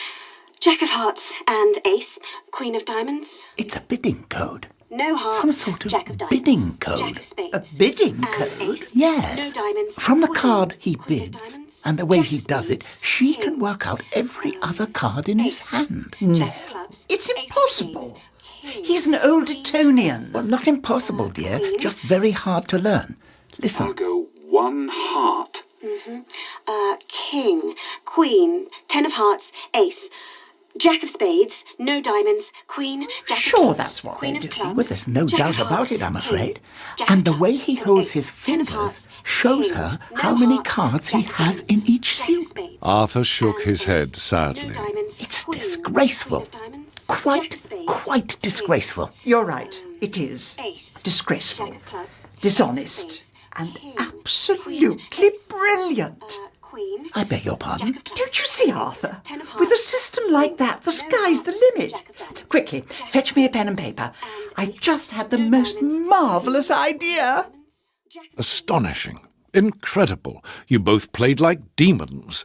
Jack of Hearts, and Ace, Queen of Diamonds. It's a bidding code. No hearts, Some sort of Jack of Diamonds, bidding code. Jack of Spades, A bidding and code? Ace, Yes. no diamonds, From the Queen, card he Queen of bids, Diamonds, and the way Jack he of does it, Spades, she King, can work out every other card in his Ace, hand. Jack of Clubs, It's Ace of impossible. Spades, King, He's an old Etonian. Well, not impossible, dear, just very hard to learn. I'll Listen, go 1 heart. King, Queen, 10 of Hearts, Ace, Jack of Spades, no diamonds, Queen, Jack Sure, of Clubs, that's what Queen they're of doing. Clubs, well, there's no Jack doubt of about Hearts, it, I'm King, afraid. Jack And of the way Clubs, he and holds Ace, his 10 of fingers Hearts, shows King, her no how many hearts, cards he Jack of has in Diamonds, each Jack of suit. Spades, Arthur shook and his Ace, head no sadly. diamonds, It's Queen, disgraceful. Queen of Diamonds, Jack of Spades, Quite disgraceful. You're right. It is. Ace, Disgraceful. Jack of Clubs, Dishonest. Jack of Spades, And King, absolutely Queen, brilliant. Queen, I beg your pardon? Jack of Clubs, Don't you see, Arthur? 10 of Hearts, With a system like that, the no sky's the hearts, limit. Jack of Diamonds, Quickly, Jack of fetch me a pen and Spades, paper. and I've Ace, just had the no most diamonds, marvellous idea. Jack of Astonishing. Incredible. You both played like demons.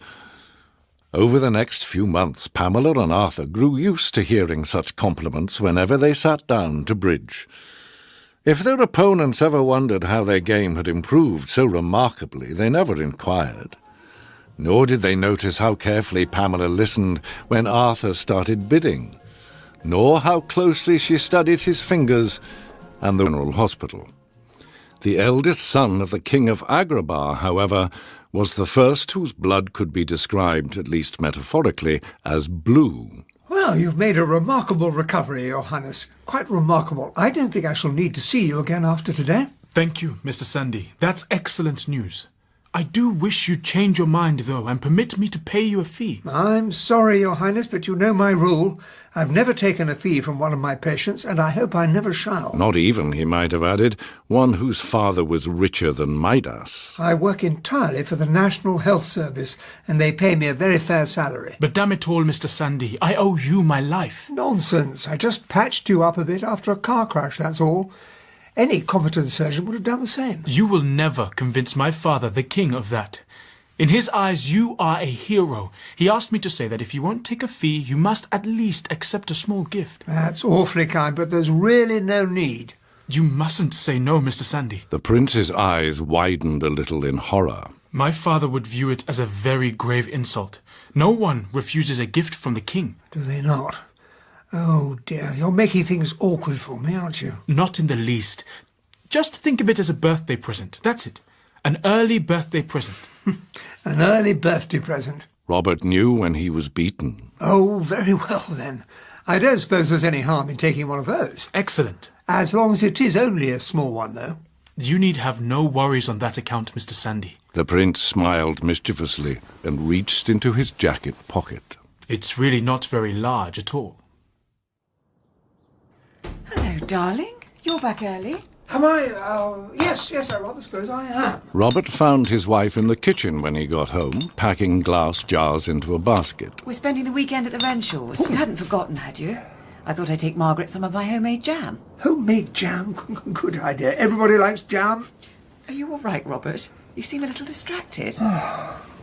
Over the next few months, Pamela and Arthur grew used to hearing such compliments whenever they sat down to bridge. If their opponents ever wondered how their game had improved so remarkably, they never inquired. Nor did they notice how carefully Pamela listened when Arthur started bidding, nor how closely she studied his fingers and the General Hospital. The eldest son of the King of Agrabah, however, was the first whose blood could be described, at least metaphorically, as blue. Well, you've made a remarkable recovery, Your Highness. Quite remarkable. I don't think I shall need to see you again after today. Thank you, Mr. Sandy. That's excellent news. I do wish you'd change your mind, though, and permit me to pay you a fee. I'm sorry, Your Highness, but you know my rule. I've never taken a fee from one of my patients, and I hope I never shall. Not even, he might have added, one whose father was richer than Midas. I work entirely for the National Health Service, and they pay me a very fair salary. But damn it all, Mr. Sandy, I owe you my life. Nonsense. I just patched you up a bit after a car crash, that's all. Any competent surgeon would have done the same. You will never convince my father, the king, of that. In his eyes, you are a hero. He asked me to say that if you won't take a fee, you must at least accept a small gift. That's awfully kind, but there's really no need. You mustn't say no, Mr. Sandy. The prince's eyes widened a little in horror. My father would view it as a very grave insult. No one refuses a gift from the king. Do they not? Oh dear, you're making things awkward for me, aren't you? Not in the least. Just think of it as a birthday present. That's it. An early birthday present. An early birthday present. Robert knew when he was beaten. Oh, very well then. I don't suppose there's any harm in taking one of those. Excellent. As long as it is only a small one, though. You need have no worries on that account, Mr. Sandy. The prince smiled mischievously and reached into his jacket pocket. It's really not very large at all. Hello, darling. You're back early. Am I? Yes, I rather suppose I am. Robert found his wife in the kitchen when he got home, packing glass jars into a basket. We're spending the weekend at the Renshaws. You hadn't forgotten, had you? I thought I'd take Margaret some of my homemade jam. Homemade jam? Good idea. Everybody likes jam. Are you all right, Robert? You seem a little distracted.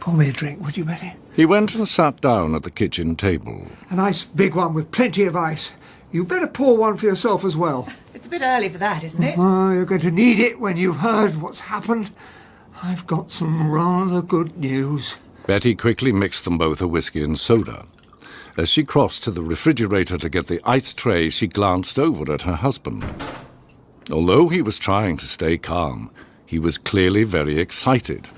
Pour me a drink, would you, Betty? He went and sat down at the kitchen table. A nice big one with plenty of ice. You better pour one for yourself as well. It's a bit early for that, isn't it? Oh, you're going to need it when you've heard what's happened. I've got some rather good news. Betty quickly mixed them both a whiskey and soda. As she crossed to the refrigerator to get the ice tray, she glanced over at her husband. Although he was trying to stay calm, he was clearly very excited.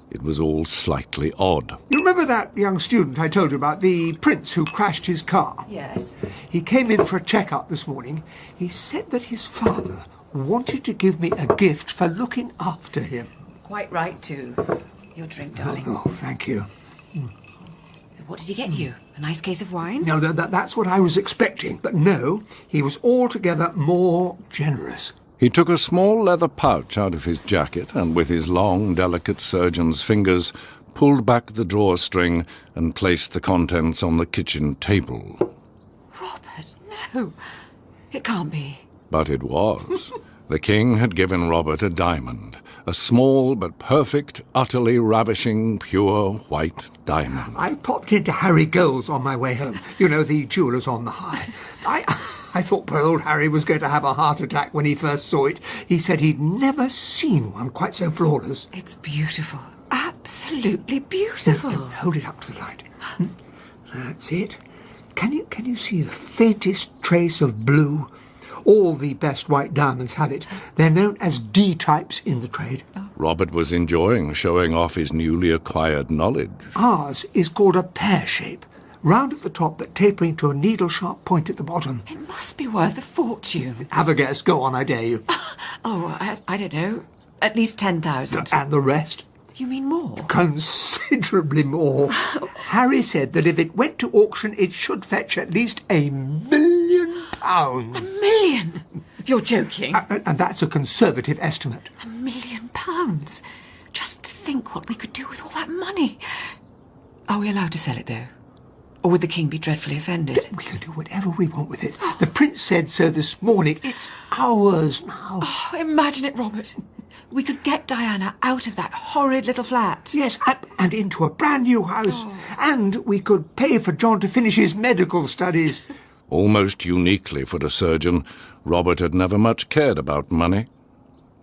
It was all slightly odd. You remember that young student I told you about, the prince who crashed his car? Yes. He came in for a check-up this morning. He said that his father wanted to give me a gift for looking after him. Quite right, too. Your drink, darling. Oh, thank you. So what did he get you? A nice case of wine? No, that's what I was expecting. But no, he was altogether more generous. He took a small leather pouch out of his jacket and with his long, delicate surgeon's fingers pulled back the drawstring and placed the contents on the kitchen table. Robert, no. It can't be. But it was. The king had given Robert a diamond, a small but perfect, utterly ravishing, pure white diamond. I popped into Harry Gold's on my way home. You know, the jewellers on the high. I thought poor old Harry was going to have a heart attack when he first saw it. He said he'd never seen one quite so flawless. It's beautiful. Absolutely beautiful. No, hold it up to the light. That's it. Can you see the faintest trace of blue? All the best white diamonds have it. They're known as D-types in the trade. Robert was enjoying showing off his newly acquired knowledge. Ours is called a pear shape. Round at the top but tapering to a needle-sharp point at the bottom. It must be worth a fortune. Have a guess. Go on, I dare you. I don't know. At least 10,000. And the rest? You mean more? Considerably more. Harry said that if it went to auction, it should fetch at least £1 million. £1 million? You're joking. And that's a conservative estimate. £1 million? Just think what we could do with all that money. Are we allowed to sell it, though? Or would the king be dreadfully offended? We can do whatever we want with it. The prince said so this morning. It's ours now. Oh, imagine it, Robert. We could get Diana out of that horrid little flat. Yes, and into a brand new house. And we could pay for John to finish his medical studies. Almost uniquely for a surgeon, Robert had never much cared about money.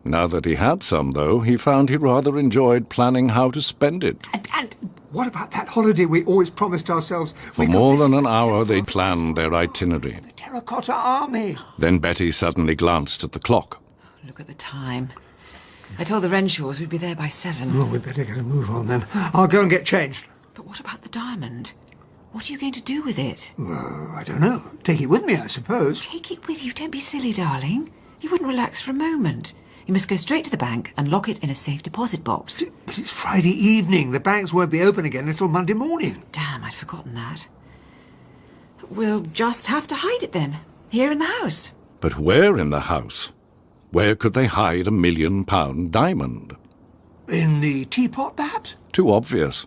Now that he had some, though, he found he rather enjoyed planning how to spend it. And what about that holiday we always promised ourselves? For more than an hour, they planned their itinerary. The Terracotta Army. Then Betty suddenly glanced at the clock. Look at the time. I told the Renshaws we'd be there by 7. Well, we'd better get a move on then. I'll go and get changed. But what about the diamond? What are you going to do with it? Well, I don't know. Take it with me, I suppose. Take it with you? Don't be silly, darling. You wouldn't relax for a moment. You must go straight to the bank and lock it in a safe deposit box. But it's Friday evening. The banks won't be open again until Monday morning. Damn, I'd forgotten that. We'll just have to hide it then, here in the house. But where in the house? Where could they hide £1 million diamond? In the teapot, perhaps? Too obvious.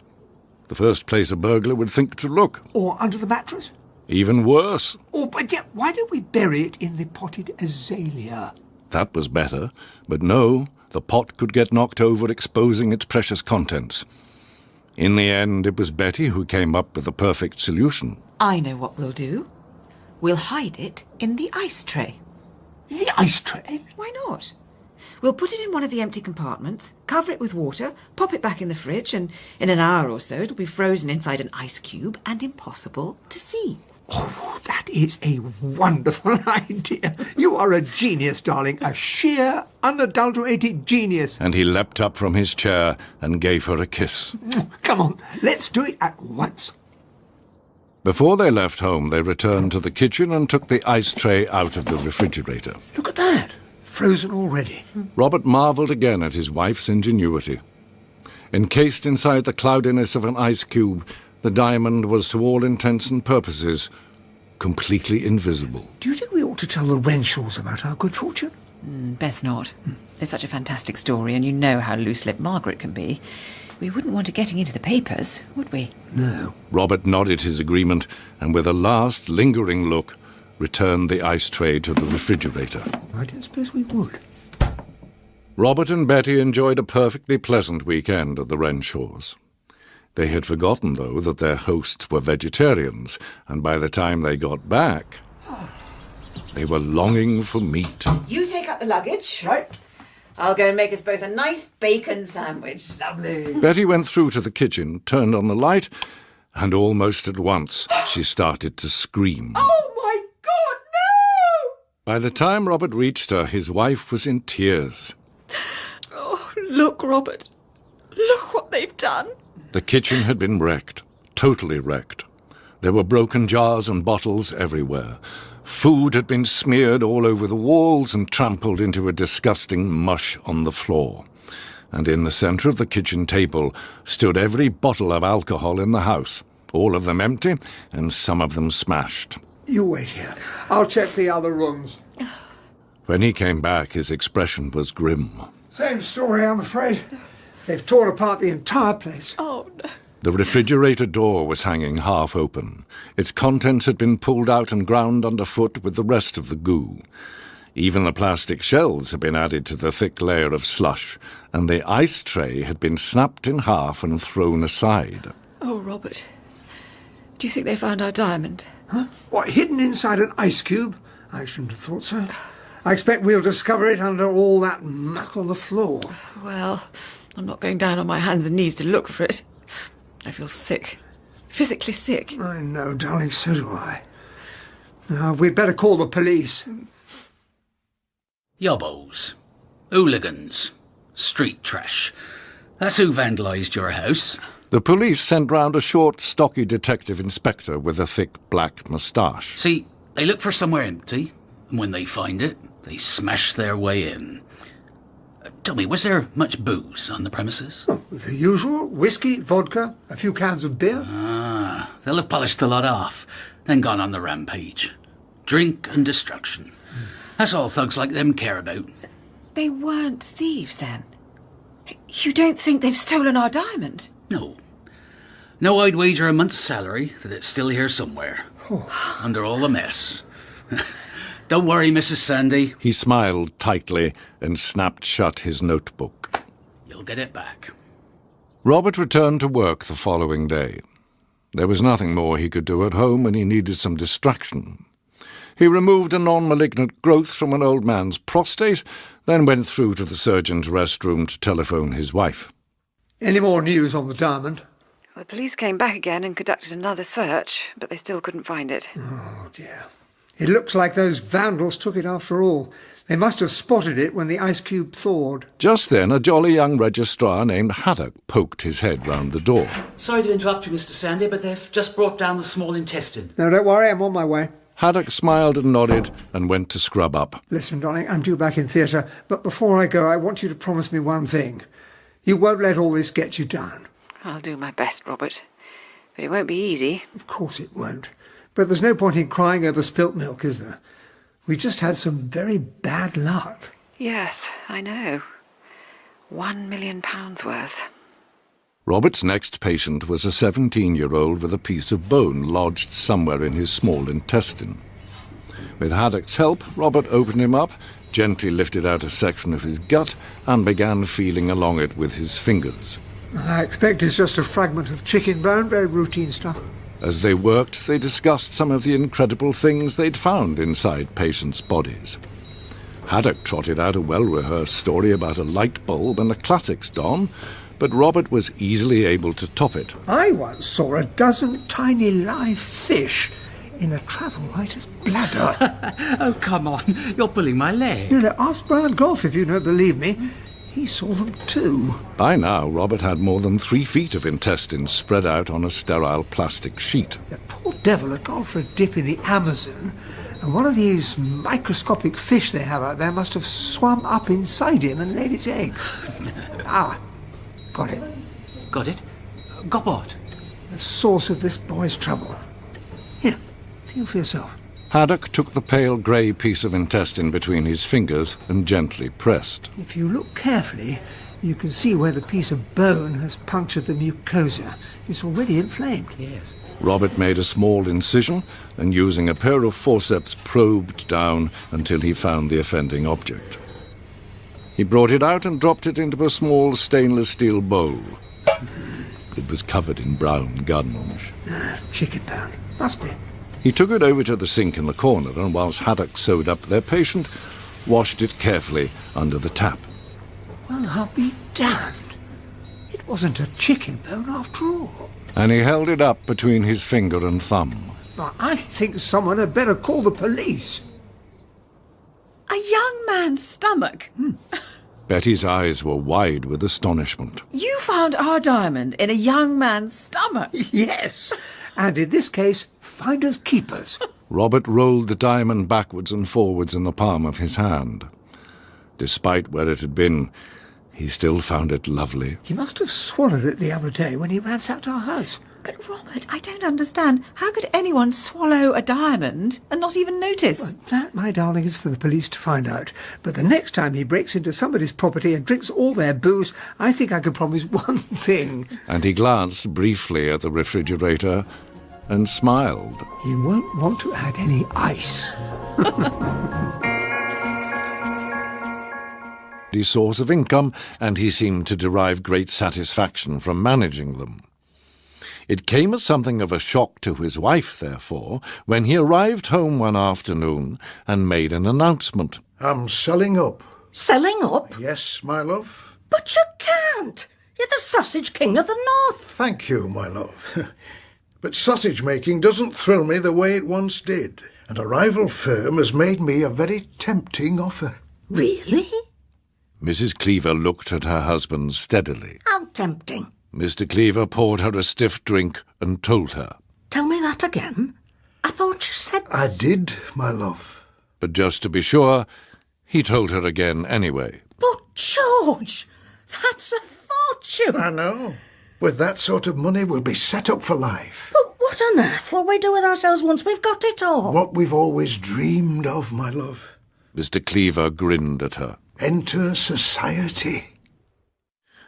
The first place a burglar would think to look. Or under the mattress? Even worse. Or, but yeah, why don't we bury it in the potted azalea? That was better, but no, the pot could get knocked over, exposing its precious contents. In the end, it was Betty who came up with the perfect solution. I know what we'll do. We'll hide it in the ice tray. The ice tray? Why not? We'll put it in one of the empty compartments, cover it with water, pop it back in the fridge, and in an hour or so it'll be frozen inside an ice cube and impossible to see. Oh, that is a wonderful idea. You are a genius, darling. A sheer, unadulterated genius. And he leapt up from his chair and gave her a kiss. Come on, let's do it at once. Before they left home, they returned to the kitchen and took the ice tray out of the refrigerator. Look at that. Frozen already. Robert marvelled again at his wife's ingenuity. Encased inside the cloudiness of an ice cube, the diamond was, to all intents and purposes, completely invisible. Do you think we ought to tell the Renshaws about our good fortune? Best not. It's such a fantastic story, and you know how loose-lipped Margaret can be. We wouldn't want it getting into the papers, would we? No. Robert nodded his agreement, and with a last lingering look, returned the ice tray to the refrigerator. I don't suppose we would. Robert and Betty enjoyed a perfectly pleasant weekend at the Renshaws. They had forgotten, though, that their hosts were vegetarians, and by the time they got back, they were longing for meat. You take up the luggage. Right. I'll go and make us both a nice bacon sandwich. Lovely. Betty went through to the kitchen, turned on the light, and almost at once she started to scream. Oh, my God, no! By the time Robert reached her, his wife was in tears. Oh, look, Robert. Look what they've done. The kitchen had been wrecked, totally wrecked. There were broken jars and bottles everywhere. Food had been smeared all over the walls and trampled into a disgusting mush on the floor. And in the centre of the kitchen table stood every bottle of alcohol in the house, all of them empty and some of them smashed. You wait here. I'll check the other rooms. When he came back, his expression was grim. Same story, I'm afraid. They've torn apart the entire place. Oh, no. The refrigerator door was hanging half open. Its contents had been pulled out and ground underfoot with the rest of the goo. Even the plastic shells had been added to the thick layer of slush, and the ice tray had been snapped in half and thrown aside. Oh, Robert. Do you think they found our diamond? Huh? What, hidden inside an ice cube? I shouldn't have thought so. I expect we'll discover it under all that muck on the floor. Well, I'm not going down on my hands and knees to look for it. I feel sick. Physically sick. I know, darling, so do I. Now, we'd better call the police. Yobbos. Hooligans. Street trash. That's who vandalised your house. The police sent round a short, stocky detective inspector with a thick black moustache. See, they look for somewhere empty, and when they find it, they smash their way in. Tell me, was there much booze on the premises? Oh, the usual. Whiskey, vodka, a few cans of beer. Ah, they'll have polished a lot off, then gone on the rampage. Drink and destruction. That's all thugs like them care about. They weren't thieves, then? You don't think they've stolen our diamond? No. No, I'd wager a month's salary that it's still here somewhere. Under all the mess. Don't worry, Mrs. Sandy. He smiled tightly and snapped shut his notebook. You'll get it back. Robert returned to work the following day. There was nothing more he could do at home, and he needed some distraction. He removed a non-malignant growth from an old man's prostate, then went through to the surgeon's restroom to telephone his wife. Any more news on the diamond? Well, the police came back again and conducted another search, but they still couldn't find it. Oh, dear. It looks like those vandals took it after all. They must have spotted it when the ice cube thawed. Just then, a jolly young registrar named Haddock poked his head round the door. Sorry to interrupt you, Mr. Sandy, but they've just brought down the small intestine. No, don't worry, I'm on my way. Haddock smiled and nodded and went to scrub up. Listen, darling, I'm due back in theatre, but before I go, I want you to promise me one thing. You won't let all this get you down. I'll do my best, Robert. But it won't be easy. Of course it won't. But there's no point in crying over spilt milk, is there? We just had some very bad luck. Yes, I know. £1 million worth. Robert's next patient was a 17-year-old with a piece of bone lodged somewhere in his small intestine. With Haddock's help, Robert opened him up, gently lifted out a section of his gut, and began feeling along it with his fingers. I expect it's just a fragment of chicken bone, very routine stuff. As they worked, they discussed some of the incredible things they'd found inside patients' bodies. Haddock trotted out a well-rehearsed story about a light bulb and a classics don, but Robert was easily able to top it. I once saw a dozen tiny live fish in a travel writer's bladder. Oh, come on. You're pulling my leg. No, ask Brian Goff if you don't believe me. He saw them too. By now, Robert had more than 3 feet of intestines spread out on a sterile plastic sheet. The poor devil had gone for a dip in the Amazon, and one of these microscopic fish they have out there must have swum up inside him and laid its egg. Got it. Got it? Got what? The source of this boy's trouble. Here, feel for yourself. Haddock took the pale grey piece of intestine between his fingers and gently pressed. If you look carefully, you can see where the piece of bone has punctured the mucosa. It's already inflamed. Yes. Robert made a small incision and, using a pair of forceps, probed down until he found the offending object. He brought it out and dropped it into a small stainless steel bowl. It was covered in brown gunge. Chicken bone. Must be. He took it over to the sink in the corner and, whilst Haddock sewed up their patient, washed it carefully under the tap. Well, I'll be damned. It wasn't a chicken bone after all. And he held it up between his finger and thumb. Now, I think someone had better call the police. A young man's stomach? Betty's eyes were wide with astonishment. You found our diamond in a young man's stomach? Yes. And in this case, finders keepers. Robert rolled the diamond backwards and forwards in the palm of his hand. Despite where it had been, he still found it lovely. He must have swallowed it the other day when he ransacked our house. But, Robert, I don't understand. How could anyone swallow a diamond and not even notice? Well, that, my darling, is for the police to find out. But the next time he breaks into somebody's property and drinks all their booze, I think I can promise one thing. And he glanced briefly at the refrigerator and smiled. He won't want to add any ice. His source of income, and he seemed to derive great satisfaction from managing them. It came as something of a shock to his wife, therefore, when he arrived home one afternoon and made an announcement. I'm selling up. Selling up? Yes, my love. But you can't. You're the sausage king of the north. Thank you, my love. But sausage making doesn't thrill me the way it once did, and a rival firm has made me a very tempting offer. Really? Mrs. Cleaver looked at her husband steadily. How tempting. Mr. Cleaver poured her a stiff drink and told her. Tell me that again. I thought you said... I did, my love. But just to be sure, he told her again anyway. But, George, that's a fortune. I know. With that sort of money, we'll be set up for life. But what on earth will we do with ourselves once we've got it all? What we've always dreamed of, my love. Mr. Cleaver grinned at her. Enter society.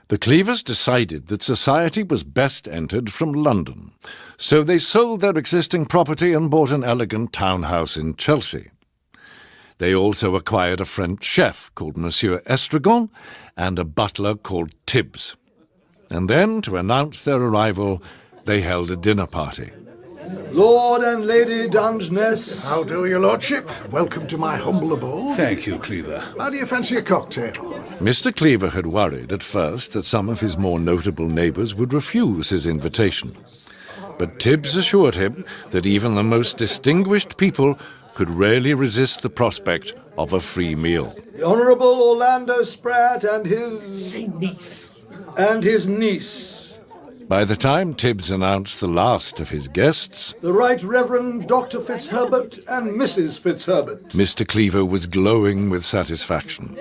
The Cleavers decided that society was best entered from London, so they sold their existing property and bought an elegant townhouse in Chelsea. They also acquired a French chef called Monsieur Estragon and a butler called Tibbs. And then, to announce their arrival, they held a dinner party. Lord and Lady Dungeness. How do, your lordship? Welcome to my humble abode. Thank you, Cleaver. How do you fancy a cocktail? Mr. Cleaver had worried at first that some of his more notable neighbours would refuse his invitation. But Tibbs assured him that even the most distinguished people could rarely resist the prospect of a free meal. The Honourable Orlando Spratt and his... Say niece. And his niece. By the time Tibbs announced the last of his guests, The Right Reverend Dr. Fitzherbert and Mrs. Fitzherbert. Mr. Cleaver was glowing with satisfaction.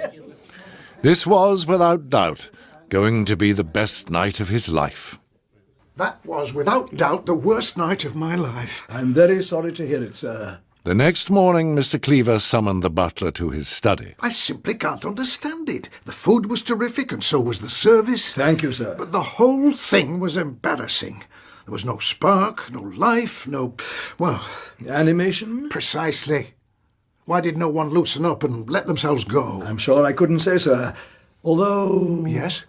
This was, without doubt, going to be the best night of his life. That was, without doubt, the worst night of my life. I'm very sorry to hear it, sir. The next morning, Mr. Cleaver summoned the butler to his study. I simply can't understand it. The food was terrific, and so was the service. Thank you, sir. But the whole thing was embarrassing. There was no spark, no life, no, well... Animation? Precisely. Why did no one loosen up and let themselves go? I'm sure I couldn't say, sir. Although... Yes?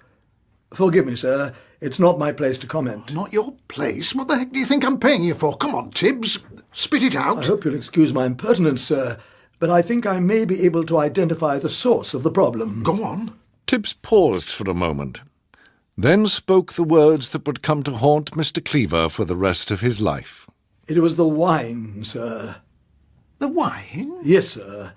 Forgive me, sir. It's not my place to comment. Not your place? What the heck do you think I'm paying you for? Come on, Tibbs. Spit it out. I hope you'll excuse my impertinence, sir, but I think I may be able to identify the source of the problem. Go on. Tibbs paused for a moment, then spoke the words that would come to haunt Mr. Cleaver for the rest of his life. It was the wine, sir. The wine? Yes, sir.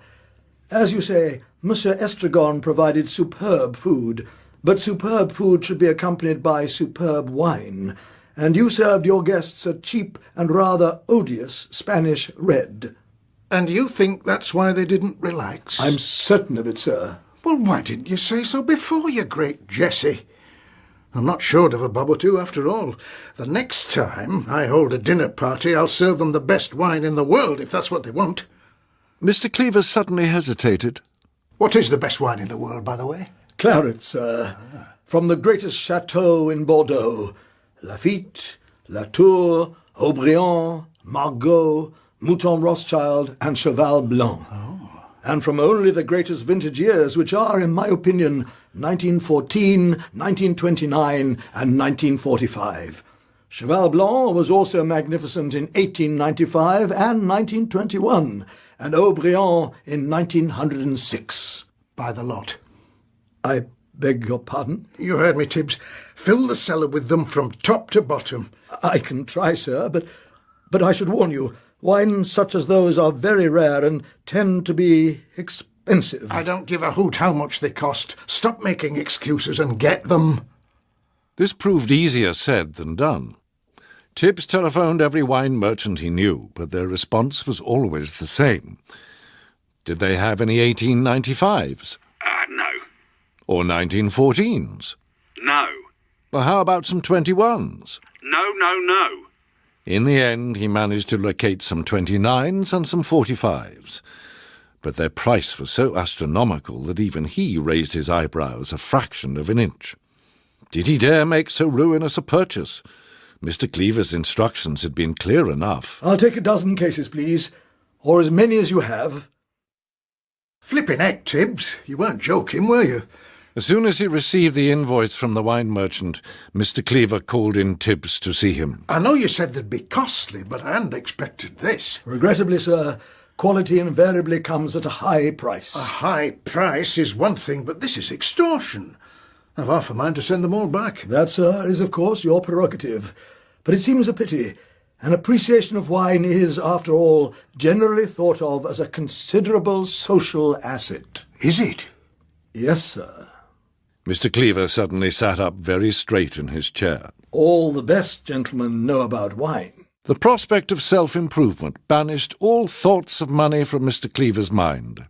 As you say, Monsieur Estragon provided superb food, but superb food should be accompanied by superb wine, and you served your guests a cheap and rather odious Spanish red. And you think that's why they didn't relax? I'm certain of it, sir. Well, why didn't you say so before, you great Jessie? I'm not short of a bob or two, after all. The next time I hold a dinner party, I'll serve them the best wine in the world, if that's what they want. Mr. Cleaver suddenly hesitated. What is the best wine in the world, by the way? Claret, sir. From the greatest chateau in Bordeaux. Lafite, Latour, Haut-Briand, Margaux, Mouton Rothschild, and Cheval Blanc. Oh. And from only the greatest vintage years, which are, in my opinion, 1914, 1929, and 1945. Cheval Blanc was also magnificent in 1895 and 1921, and Haut-Briand in 1906. By the lot. I beg your pardon? You heard me, Tibbs. Fill the cellar with them from top to bottom. I can try, sir, but I should warn you, wines such as those are very rare and tend to be expensive. I don't give a hoot how much they cost. Stop making excuses and get them. This proved easier said than done. Tibbs telephoned every wine merchant he knew, but their response was always the same. Did they have any 1895s? No. Or 1914s? No. Well, how about some 21s? No. In the end, he managed to locate some 29s and some 45s. But their price was so astronomical that even he raised his eyebrows a fraction of an inch. Did he dare make so ruinous a purchase? Mr. Cleaver's instructions had been clear enough. I'll take a dozen cases, please, or as many as you have. Flippin' heck, Tibbs. You weren't joking, were you? As soon as he received the invoice from the wine merchant, Mr. Cleaver called in Tibbs to see him. I know you said they'd be costly, but I hadn't expected this. Regrettably, sir, quality invariably comes at a high price. A high price is one thing, but this is extortion. I've half a mind to send them all back. That, sir, is of course your prerogative. But it seems a pity. An appreciation of wine is, after all, generally thought of as a considerable social asset. Is it? Yes, sir. Mr. Cleaver suddenly sat up very straight in his chair. All the best gentlemen know about wine. The prospect of self-improvement banished all thoughts of money from Mr. Cleaver's mind.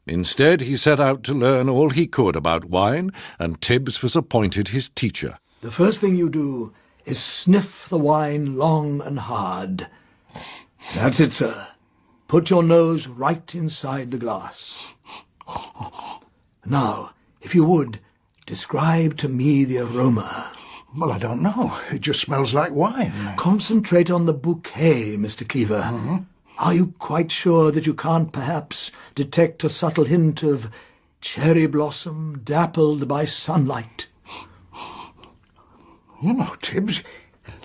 Instead, he set out to learn all he could about wine, and Tibbs was appointed his teacher. The first thing you do is sniff the wine long and hard. That's it, sir. Put your nose right inside the glass. Now, if you would, describe to me the aroma. Well, I don't know. It just smells like wine. Concentrate on the bouquet, Mr. Cleaver. Mm-hmm. Are you quite sure that you can't perhaps detect a subtle hint of cherry blossom dappled by sunlight? You know, Tibbs,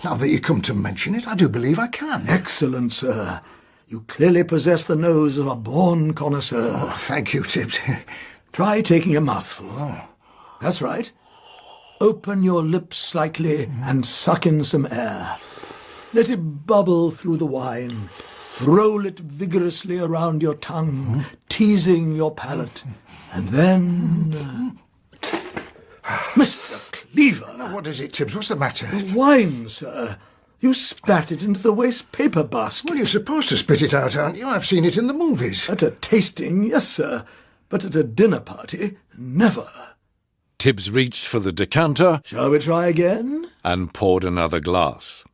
now that you come to mention it, I do believe I can. Excellent, sir. You clearly possess the nose of a born connoisseur. Oh, thank you, Tibbs. Try taking a mouthful. Oh. That's right. Open your lips slightly and suck in some air. Let it bubble through the wine. Roll it vigorously around your tongue, teasing your palate. And then... Mr. Cleaver. What is it, Tibbs? What's the matter? Wine, sir. You spat it into the waste paper basket. Well, you're supposed to spit it out, aren't you? I've seen it in the movies. At a tasting, yes, sir. But at a dinner party, never. Tibbs reached for the decanter. Shall we try again? And poured another glass.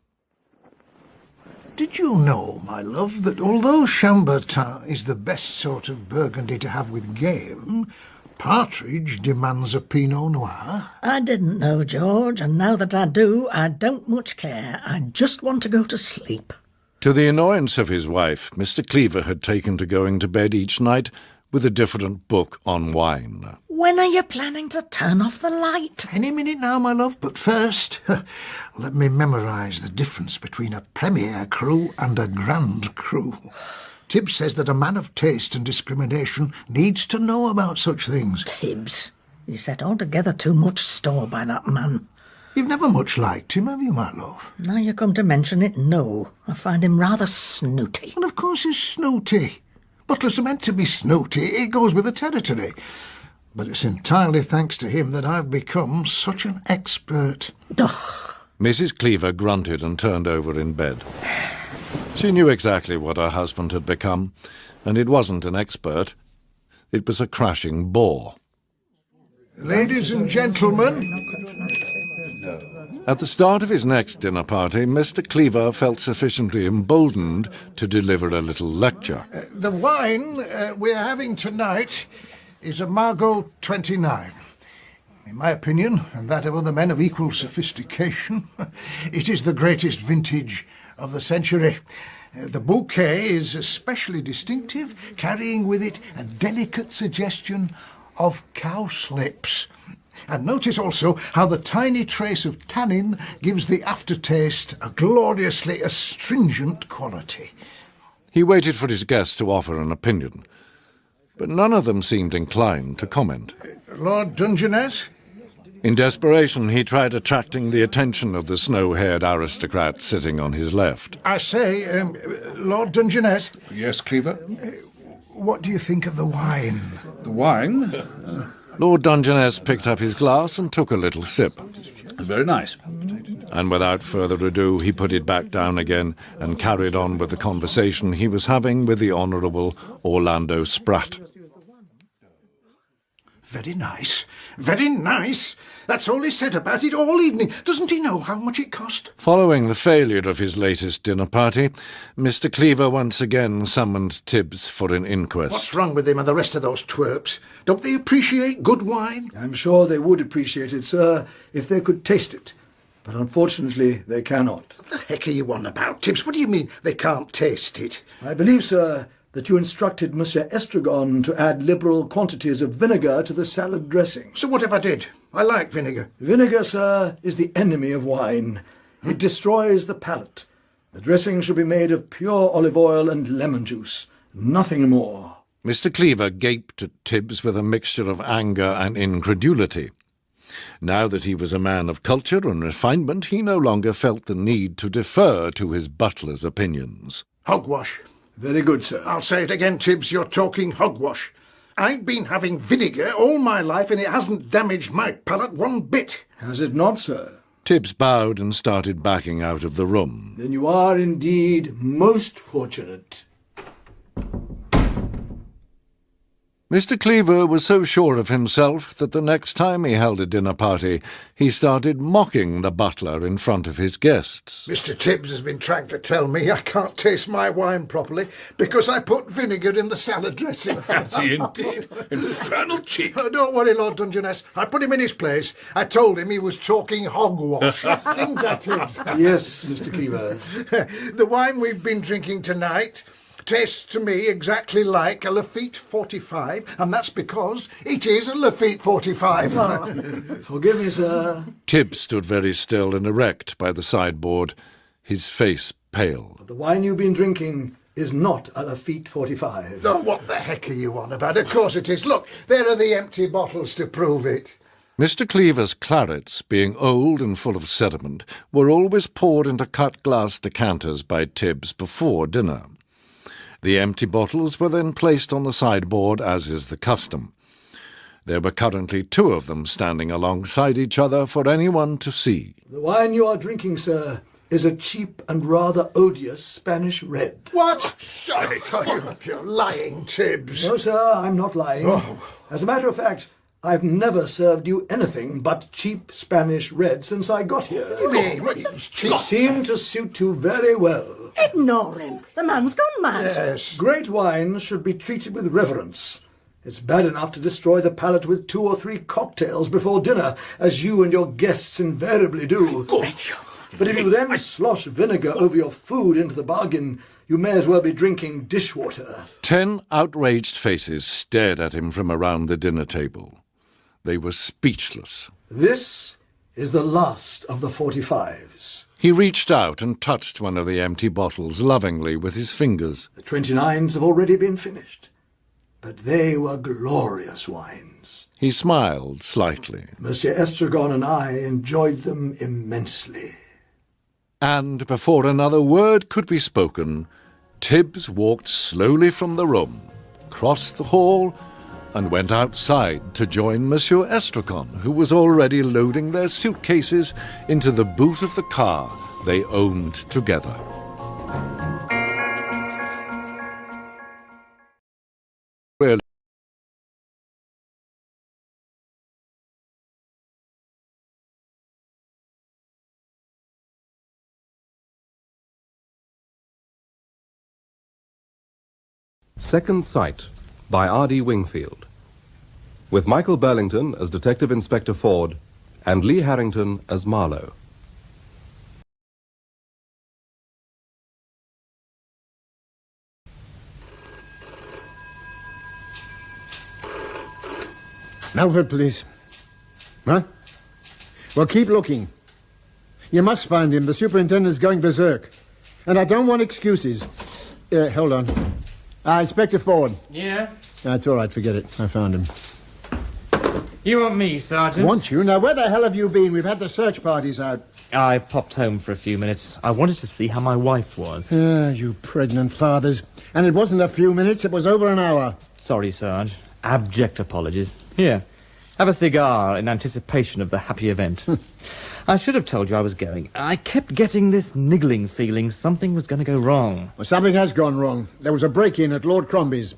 Did you know, my love, that although Chambertin is the best sort of Burgundy to have with game, Partridge demands a Pinot Noir? I didn't know, George, and now that I do, I don't much care. I just want to go to sleep. To the annoyance of his wife, Mr. Cleaver had taken to going to bed each night with a different book on wine. When are you planning to turn off the light? Any minute now, my love, but first, let me memorise the difference between a Premier Cru and a Grand Cru. Tibbs says that a man of taste and discrimination needs to know about such things. Tibbs, you set altogether too much store by that man. You've never much liked him, have you, my love? Now you come to mention it, no. I find him rather snooty. And of course he's snooty. Butlers are meant to be snooty. It goes with the territory. But it's entirely thanks to him that I've become such an expert. Ugh. Mrs. Cleaver grunted and turned over in bed. She knew exactly what her husband had become, and it wasn't an expert. It was a crashing bore. Ladies and gentlemen... At the start of his next dinner party, Mr. Cleaver felt sufficiently emboldened to deliver a little lecture. The wine we're having tonight is a Margaux 29. In my opinion, and that of other men of equal sophistication, it is the greatest vintage of the century. The bouquet is especially distinctive, carrying with it a delicate suggestion of cowslips. And notice also how the tiny trace of tannin gives the aftertaste a gloriously astringent quality. He waited for his guests to offer an opinion, but none of them seemed inclined to comment. Lord Dungeness? In desperation, he tried attracting the attention of the snow-haired aristocrat sitting on his left. I say, Lord Dungeness? Yes, Cleaver? What do you think of the wine? The wine? Lord Dungeness picked up his glass and took a little sip. Very nice. And without further ado, he put it back down again and carried on with the conversation he was having with the Honourable Orlando Spratt. Very nice. Very nice. That's all he said about it all evening. Doesn't he know how much it cost? Following the failure of his latest dinner party, Mr. Cleaver once again summoned Tibbs for an inquest. What's wrong with him and the rest of those twerps? Don't they appreciate good wine? I'm sure they would appreciate it, sir, if they could taste it. But unfortunately, they cannot. What the heck are you on about, Tibbs? What do you mean they can't taste it? I believe, sir, that you instructed Monsieur Estragon to add liberal quantities of vinegar to the salad dressing. So what if I did? I like vinegar. Vinegar, sir, is the enemy of wine. It destroys the palate. The dressing should be made of pure olive oil and lemon juice. Nothing more. Mr. Cleaver gaped at Tibbs with a mixture of anger and incredulity. Now that he was a man of culture and refinement, he no longer felt the need to defer to his butler's opinions. Hogwash. Very good, sir. I'll say it again, Tibbs, you're talking hogwash. I've been having vinegar all my life and it hasn't damaged my palate one bit. Has it not, sir? Tibbs bowed and started backing out of the room. Then you are indeed most fortunate. Mr. Cleaver was so sure of himself that the next time he held a dinner party, he started mocking the butler in front of his guests. Mr. Tibbs has been trying to tell me I can't taste my wine properly because I put vinegar in the salad dressing. Has he indeed? Infernal cheek. Oh, don't worry, Lord Dungeness. I put him in his place. I told him he was talking hogwash. Didn't I, Tibbs? Yes, Mr. Cleaver. The wine we've been drinking tonight tastes to me exactly like a Lafite 45, and that's because it is a Lafite 45. Oh. Forgive me, sir. Tibbs stood very still and erect by the sideboard, his face pale. But the wine you've been drinking is not a Lafite 45. Oh, what the heck are you on about? Of course it is. Look, there are the empty bottles to prove it. Mr. Cleaver's clarets, being old and full of sediment, were always poured into cut-glass decanters by Tibbs before dinner. The empty bottles were then placed on the sideboard, as is the custom. There were currently 2 of them standing alongside each other for anyone to see. The wine you are drinking, sir, is a cheap and rather odious Spanish red. What? You're lying, Tibbs. No, sir, I'm not lying. Oh. As a matter of fact, I've never served you anything but cheap Spanish red since I got here. You mean, well, it's cheap. It seemed to suit you very well. Ignore him. The man's gone mad. Yes. Great wines should be treated with reverence. It's bad enough to destroy the palate with 2 or 3 cocktails before dinner, as you and your guests invariably do. But if you then slosh vinegar over your food into the bargain, you may as well be drinking dishwater. 10 outraged faces stared at him from around the dinner table. They were speechless. This is the last of the 45s. He reached out and touched one of the empty bottles lovingly with his fingers. The 29s have already been finished, but they were glorious wines. He smiled slightly. Monsieur Estragon and I enjoyed them immensely. And before another word could be spoken, Tibbs walked slowly from the room, crossed the hall, and went outside to join Monsieur Estragon, who was already loading their suitcases into the boot of the car they owned together. Well, Second Sight by R.D. Wingfield, with Michael Burlington as Detective Inspector Ford and Lee Harrington as Marlowe. Melford, please. Huh? Well, keep looking. You must find him. The superintendent's going berserk. And I don't want excuses. Hold on. Inspector Ford. Yeah? That's all right, forget it. I found him. You want me, Sergeant? Want you? Now, where the hell have you been? We've had the search parties out. I popped home for a few minutes. I wanted to see how my wife was. You pregnant fathers. And it wasn't a few minutes, it was over an hour. Sorry, Sarge. Abject apologies. Here, have a cigar in anticipation of the happy event. I should have told you I was going. I kept getting this niggling feeling something was going to go wrong. Well, something has gone wrong. There was a break-in at Lord Crombie's.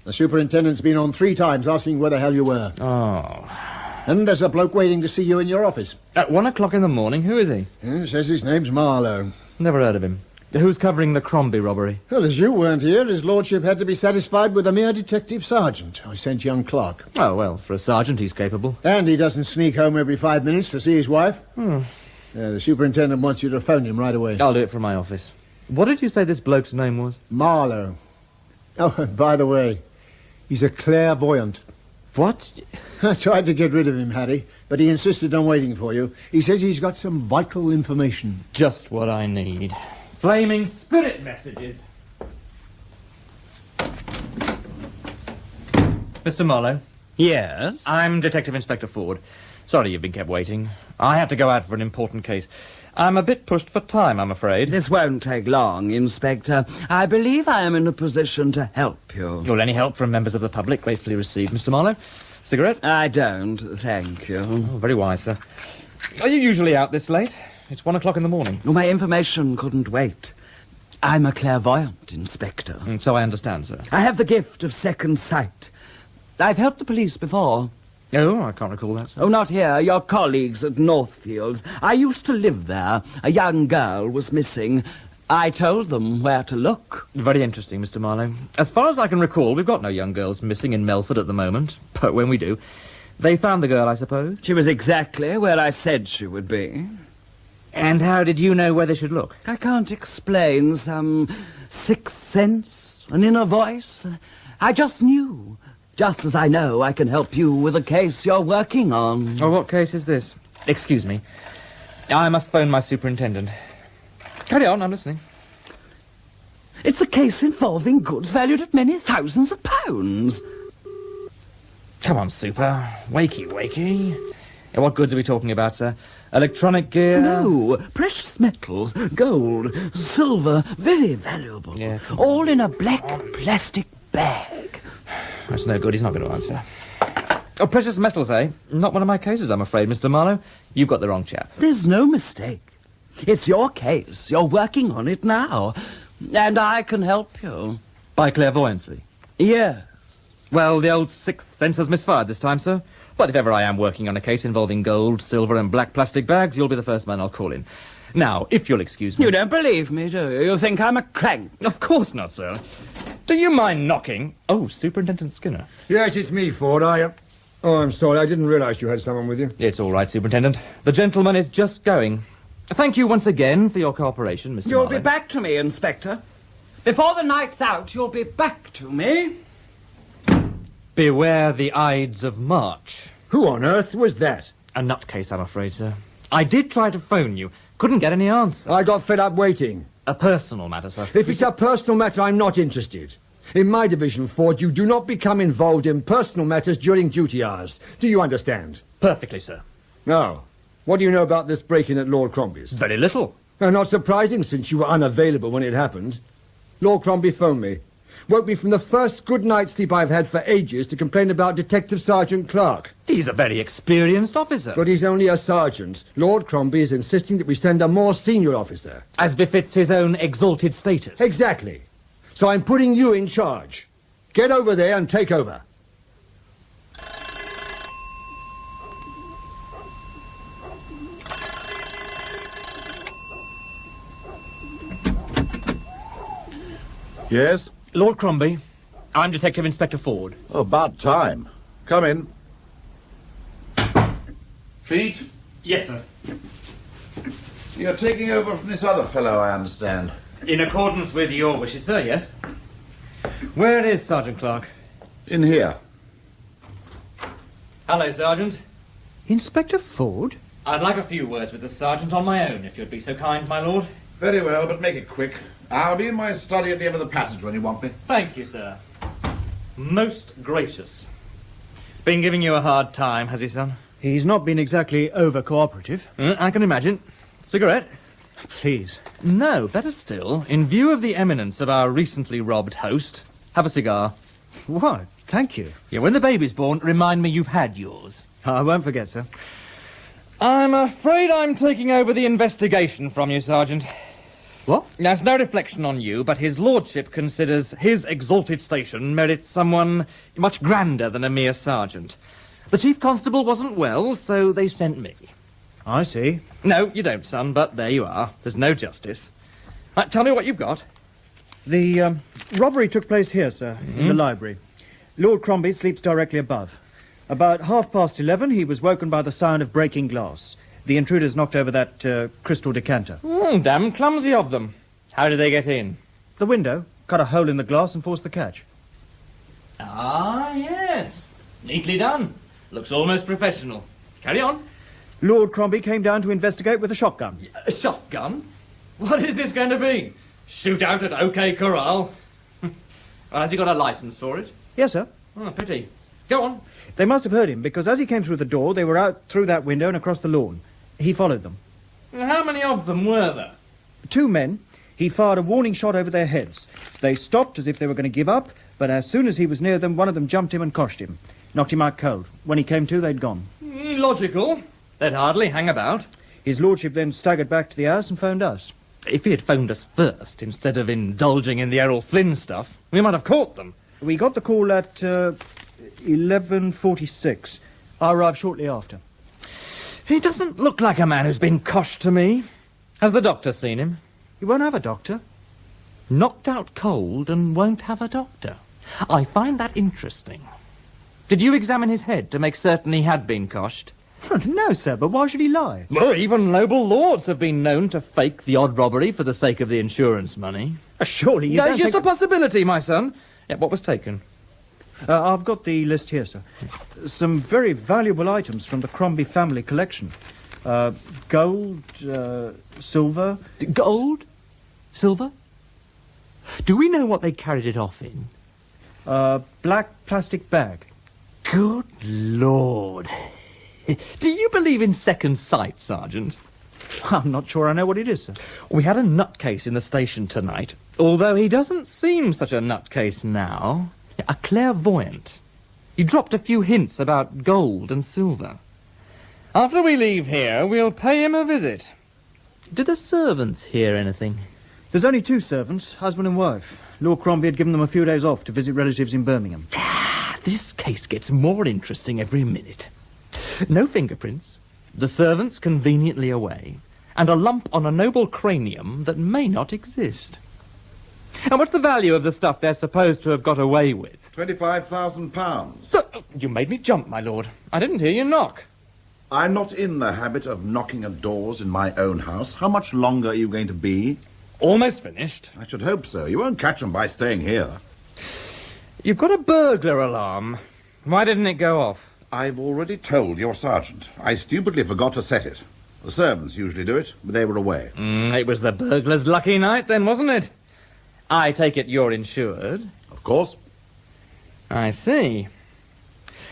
The superintendent's been on 3 times asking where the hell you were. Oh. And there's a bloke waiting to see you in your office. At 1 o'clock in the morning? Who is he? Says his name's Marlowe. Never heard of him. Who's covering the Crombie robbery? Well, as you weren't here, his lordship had to be satisfied with a mere detective sergeant. I sent young Clark. Oh, well, for a sergeant, he's capable. And he doesn't sneak home every 5 minutes to see his wife. The superintendent wants you to phone him right away. I'll do it from my office. What did you say this bloke's name was? Marlowe. Oh, by the way, he's a clairvoyant. What? I tried to get rid of him, Harry, but he insisted on waiting for you. He says he's got some vital information. Just what I need. Flaming spirit messages. Mr. Marlowe? Yes? I'm Detective Inspector Ford. Sorry you've been kept waiting. I had to go out for an important case. I'm a bit pushed for time, I'm afraid. This won't take long, Inspector. I believe I am in a position to help you. Well, any help from members of the public gratefully received, Mr. Marlowe. Cigarette? I don't, thank you. Oh, very wise, sir. Are you usually out this late? It's 1 o'clock in the morning. Well, my information couldn't wait. I'm a clairvoyant, Inspector. So I understand, sir. I have the gift of second sight. I've helped the police before. Oh, I can't recall that, sir. Oh, not here. Your colleagues at Northfields. I used to live there. A young girl was missing. I told them where to look. Very interesting, Mr. Marlowe. As far as I can recall, we've got no young girls missing in Melford at the moment. But when we do, they found the girl, I suppose? She was exactly where I said she would be. And how did you know where they should look? I can't explain. Some sixth sense, an inner voice. I just knew. Just as I know I can help you with a case you're working on. Oh, what case is this? Excuse me. I must phone my superintendent. Carry on, I'm listening. It's a case involving goods valued at many thousands of pounds. Come on, Super. Wakey, wakey. What goods are we talking about, sir? Electronic gear? No, precious metals, gold, silver, very valuable. Yeah. All in a black plastic bag. That's no good, he's not going to answer. Oh, precious metals, eh? Not one of my cases, I'm afraid, Mr. Marlowe. You've got the wrong chap. There's no mistake. It's your case. You're working on it now. And I can help you. By clairvoyancy? Yes. Well, the old sixth sense has misfired this time, sir. But if ever I am working on a case involving gold, silver and black plastic bags, you'll be the first man I'll call in. Now, if you'll excuse me... You don't believe me, do you? You think I'm a crank? Of course not, sir. Do you mind knocking? Oh, Superintendent Skinner. Yes, it's me, Ford. Oh, I'm sorry. I didn't realise you had someone with you. It's all right, Superintendent. The gentleman is just going. Thank you once again for your cooperation, Mr. You'll Marlowe. be back to me, Inspector. Before the night's out, you'll be back to me. Beware the Ides of March. Who on earth was that? A nutcase, I'm afraid, sir. I did try to phone you. Couldn't get any answer. I got fed up waiting. A personal matter, sir. If it's a personal matter, I'm not interested. In my division, Ford, you do not become involved in personal matters during duty hours. Do you understand? Perfectly, sir. Now, what do you know about this break-in at Lord Crombie's? Very little. Not surprising, since you were unavailable when it happened. Lord Crombie phoned me. Woke me from the first good night's sleep I've had for ages to complain about Detective Sergeant Clark. He's a very experienced officer. But he's only a sergeant. Lord Crombie is insisting that we send a more senior officer. As befits his own exalted status. Exactly. So I'm putting you in charge. Get over there and take over. Yes? Lord Crombie, I'm Detective Inspector Ford. Oh, about time. Come in. Feet? Yes, sir. You're taking over from this other fellow, I understand. In accordance with your wishes, sir, yes. Where is Sergeant Clark? In here. Hello, Sergeant. Inspector Ford? I'd like a few words with the Sergeant on my own, if you'd be so kind, my lord. Very well, but make it quick. I'll be in my study at the end of the passage when you want me. Thank you, sir. Most gracious. Been giving you a hard time, has he, son? He's not been exactly over-cooperative. I can imagine. Cigarette? Please. No, better still, in view of the eminence of our recently robbed host, have a cigar. What? Thank you. Yeah, when the baby's born, remind me you've had yours. I won't forget, sir. I'm afraid I'm taking over the investigation from you, Sergeant. What? That's no reflection on you, but his lordship considers his exalted station merits someone much grander than a mere sergeant. The chief constable wasn't well, so they sent me. I see. No, you don't, son, but there you are. There's no justice. Tell me what you've got. The robbery took place here, sir, in the library. Lord Crombie sleeps directly above. About 11:30, he was woken by the sound of breaking glass. The intruders knocked over that crystal decanter. Damn clumsy of them. How did they get in? The window, cut a hole in the glass and forced the catch. Ah, yes. Neatly done. Looks almost professional. Carry on. Lord Crombie came down to investigate with a shotgun. A shotgun? What is this going to be? Shoot out at OK Corral? Well, has he got a licence for it? Yes, sir. Oh, pity. Go on. They must have heard him, because as he came through the door, they were out through that window and across the lawn. He followed them. How many of them were there? 2 men. He fired a warning shot over their heads. They stopped as if they were going to give up, but as soon as he was near them, one of them jumped him and coshed him. Knocked him out cold. When he came to, they'd gone. Logical. They'd hardly hang about. His lordship then staggered back to the house and phoned us. If he had phoned us first, instead of indulging in the Errol Flynn stuff, we might have caught them. We got the call at 11:46. I arrived shortly after. He doesn't look like a man who's been coshed to me. Has the doctor seen him? He won't have a doctor. Knocked out cold and won't have a doctor. I find that interesting. Did you examine his head to make certain he had been coshed? No, sir, but why should he lie? Well, even noble lords have been known to fake the odd robbery for the sake of the insurance money. Surely you No, don't it's just think... a possibility, my son. Yeah, what was taken? I've got the list here, sir. Some very valuable items from the Crombie family collection. Gold, silver... Gold? Silver? Do we know what they carried it off in? Black plastic bag. Good Lord. Do you believe in second sight, Sergeant? I'm not sure I know what it is, sir. We had a nutcase in the station tonight, although he doesn't seem such a nutcase now. A clairvoyant. He dropped a few hints about gold and silver. After we leave here, we'll pay him a visit. Do the servants hear anything? There's only 2 servants, husband and wife. Lord Crombie had given them a few days off to visit relatives in Birmingham. This case gets more interesting every minute. No fingerprints, the servants conveniently away, and a lump on a noble cranium that may not exist. And what's the value of the stuff they're supposed to have got away with? £25,000. You made me jump, my lord. I didn't hear you knock. I'm not in the habit of knocking at doors in my own house. How much longer are you going to be? Almost finished. I should hope so. You won't catch them by staying here. You've got a burglar alarm. Why didn't it go off? I've already told your sergeant. I stupidly forgot to set it. The servants usually do it, but they were away. It was the burglar's lucky night then, wasn't it? I take it you're insured. Of course. I see.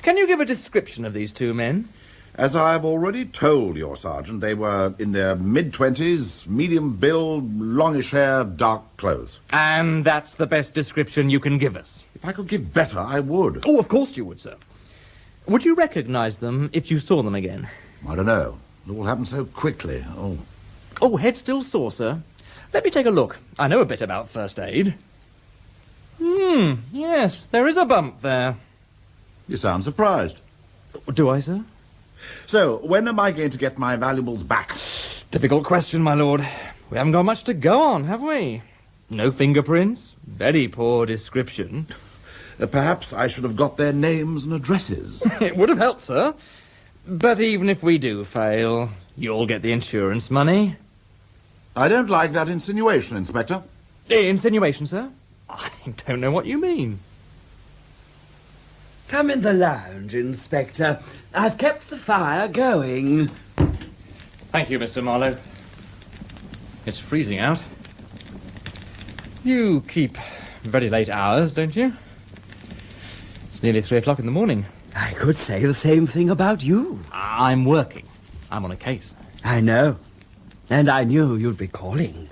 Can you give a description of these 2 men? As I've already told your sergeant, they were in their mid-20s, medium build, longish hair, dark clothes. And that's the best description you can give us? If I could give better, I would. Oh, of course you would, sir. Would you recognize them if you saw them again? I don't know. It all happened so quickly. Oh, head still sore, sir. Let me take a look. I know a bit about first aid. Yes, there is a bump there. You sound surprised. Do I, sir? So, when am I going to get my valuables back? Difficult question, my lord. We haven't got much to go on, have we? No fingerprints. Very poor description. Perhaps I should have got their names and addresses. It would have helped, sir. But even if we do fail, you'll get the insurance money. I don't like that insinuation, Inspector. Insinuation, sir? I don't know what you mean. Come in the lounge, Inspector. I've kept the fire going. Thank you, Mr. Marlowe. It's freezing out. You keep very late hours, don't you? It's nearly 3 o'clock in the morning. I could say the same thing about you. I'm working. I'm on a case. I know. And I knew you'd be calling.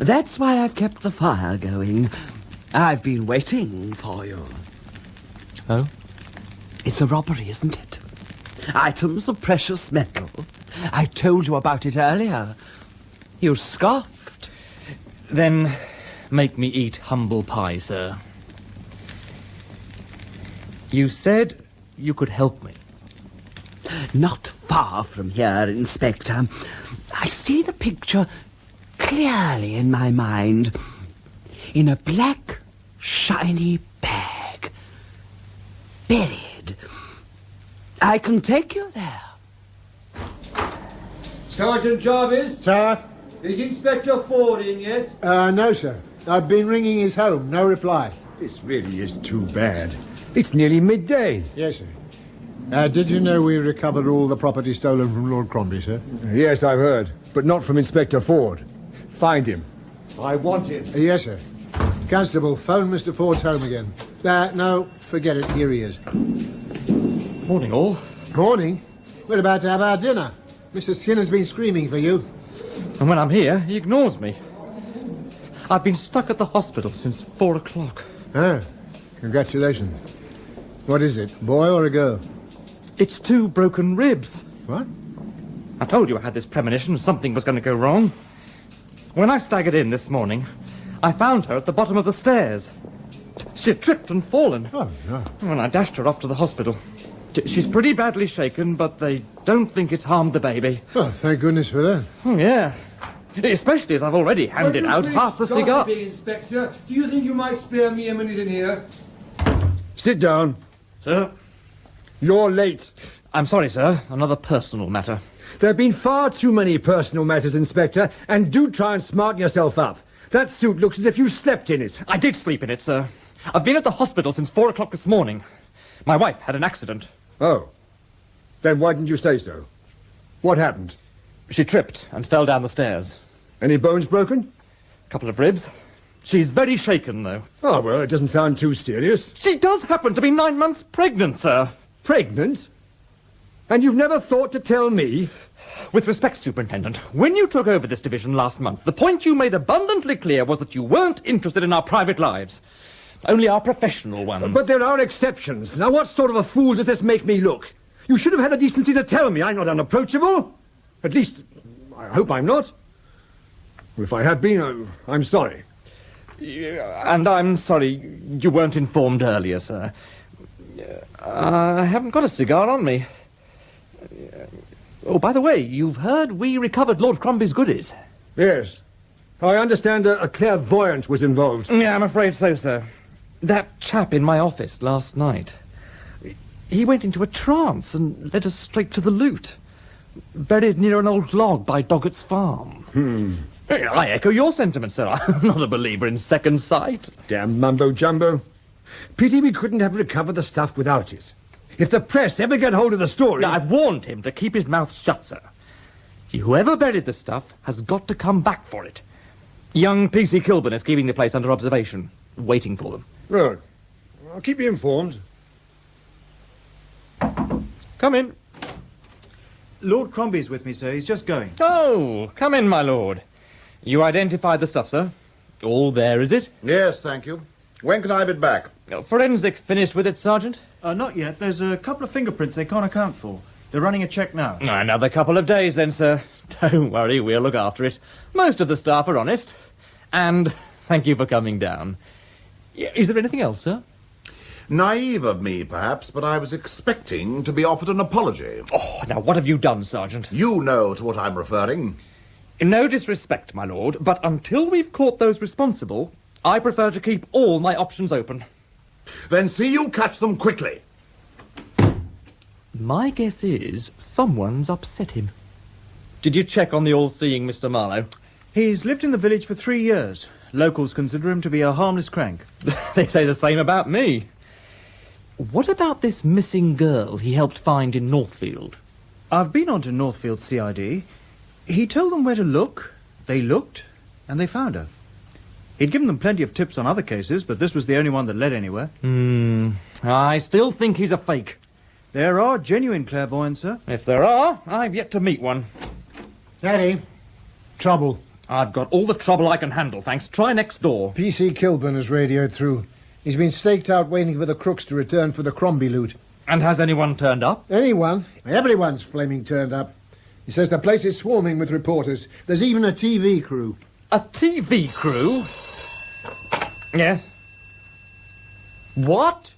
That's why I've kept the fire going. I've been waiting for you. Oh? It's a robbery, isn't it? Items of precious metal. I told you about it earlier. You scoffed. Then make me eat humble pie, sir. You said you could help me. Not far from here, Inspector. I see the picture clearly in my mind. In a black, shiny bag. Buried. I can take you there. Sergeant Jarvis? Sir? Is Inspector Ford in yet? No, sir. I've been ringing his home. No reply. This really is too bad. It's nearly midday. Yes, sir. Did you know we recovered all the property stolen from Lord Crombie, sir? Yes, I've heard. But not from Inspector Ford. Find him. I want him. Yes, sir. Constable, phone Mr. Ford's home again. No, forget it. Here he is. Morning, all. Morning? We're about to have our dinner. Mr. Skinner's been screaming for you. And when I'm here, he ignores me. I've been stuck at the hospital since 4 o'clock. Oh, congratulations. What is it, boy or a girl? It's 2 broken ribs. What? I told you I had this premonition something was going to go wrong. When I staggered in this morning, I found her at the bottom of the stairs. She had tripped and fallen. Oh, no. And I dashed her off to the hospital. She's pretty badly shaken, but they don't think it's harmed the baby. Oh, thank goodness for that. Oh, yeah. Especially as I've already handed out half the cigar. Inspector, do you think you might spare me a minute in here? Sit down. Sir? You're late. I'm sorry, sir. Another personal matter. There have been far too many personal matters, Inspector, and do try and smarten yourself up. That suit looks as if you slept in it. I did sleep in it, sir. I've been at the hospital since 4 o'clock this morning. My wife had an accident. Oh. Then why didn't you say so? What happened? She tripped and fell down the stairs. Any bones broken? A couple of ribs. She's very shaken, though. Oh, well, it doesn't sound too serious. She does happen to be 9 months pregnant, sir. Pregnant? And you've never thought to tell me? With respect, Superintendent, when you took over this division last month, the point you made abundantly clear was that you weren't interested in our private lives. Only our professional ones. But there are exceptions. Now, what sort of a fool does this make me look? You should have had the decency to tell me I'm not unapproachable. At least, I hope I'm not. If I have been, I'm sorry. And I'm sorry you weren't informed earlier, sir. I haven't got a cigar on me. Oh, by the way, you've heard we recovered Lord Crombie's goodies. Yes. I understand a clairvoyant was involved. Yeah, I'm afraid so, sir. That chap in my office last night. He went into a trance and led us straight to the loot. Buried near an old log by Doggett's farm. I echo your sentiments, sir. I'm not a believer in second sight. Damn mumbo-jumbo. Pity we couldn't have recovered the stuff without it. If the press ever get hold of the story... I've warned him to keep his mouth shut, sir. See, whoever buried the stuff has got to come back for it. Young P.C. Kilburn is keeping the place under observation, waiting for them. Good. I'll keep you informed. Come in. Lord Crombie's with me, sir. He's just going. Oh, come in, my lord. You identified the stuff, sir? All there, is it? Yes, thank you. When can I be back? Forensic finished with it, Sergeant? Not yet. There's a couple of fingerprints they can't account for. They're running a check now. Another couple of days, then, sir. Don't worry, we'll look after it. Most of the staff are honest. And thank you for coming down. Is there anything else, sir? Naive of me, perhaps, but I was expecting to be offered an apology. Oh, now what have you done, Sergeant? You know to what I'm referring. No disrespect, my lord, but until we've caught those responsible, I prefer to keep all my options open. Then see you catch them quickly. My guess is someone's upset him. Did you check on the all-seeing Mr. Marlowe? He's lived in the village for 3 years. Locals consider him to be a harmless crank. They say the same about me. What about this missing girl he helped find in Northfield? I've been on to Northfield CID. He told them where to look, they looked, and they found her. He'd given them plenty of tips on other cases, but this was the only one that led anywhere. I still think he's a fake. There are genuine clairvoyants, sir. If there are, I've yet to meet one. Daddy, trouble. I've got all the trouble I can handle, thanks. Try next door. P.C. Kilburn has radioed through. He's been staked out waiting for the crooks to return for the Crombie loot. And has anyone turned up? Anyone? Everyone's flaming turned up. He says the place is swarming with reporters. There's even a TV crew. A TV crew? Yes. What?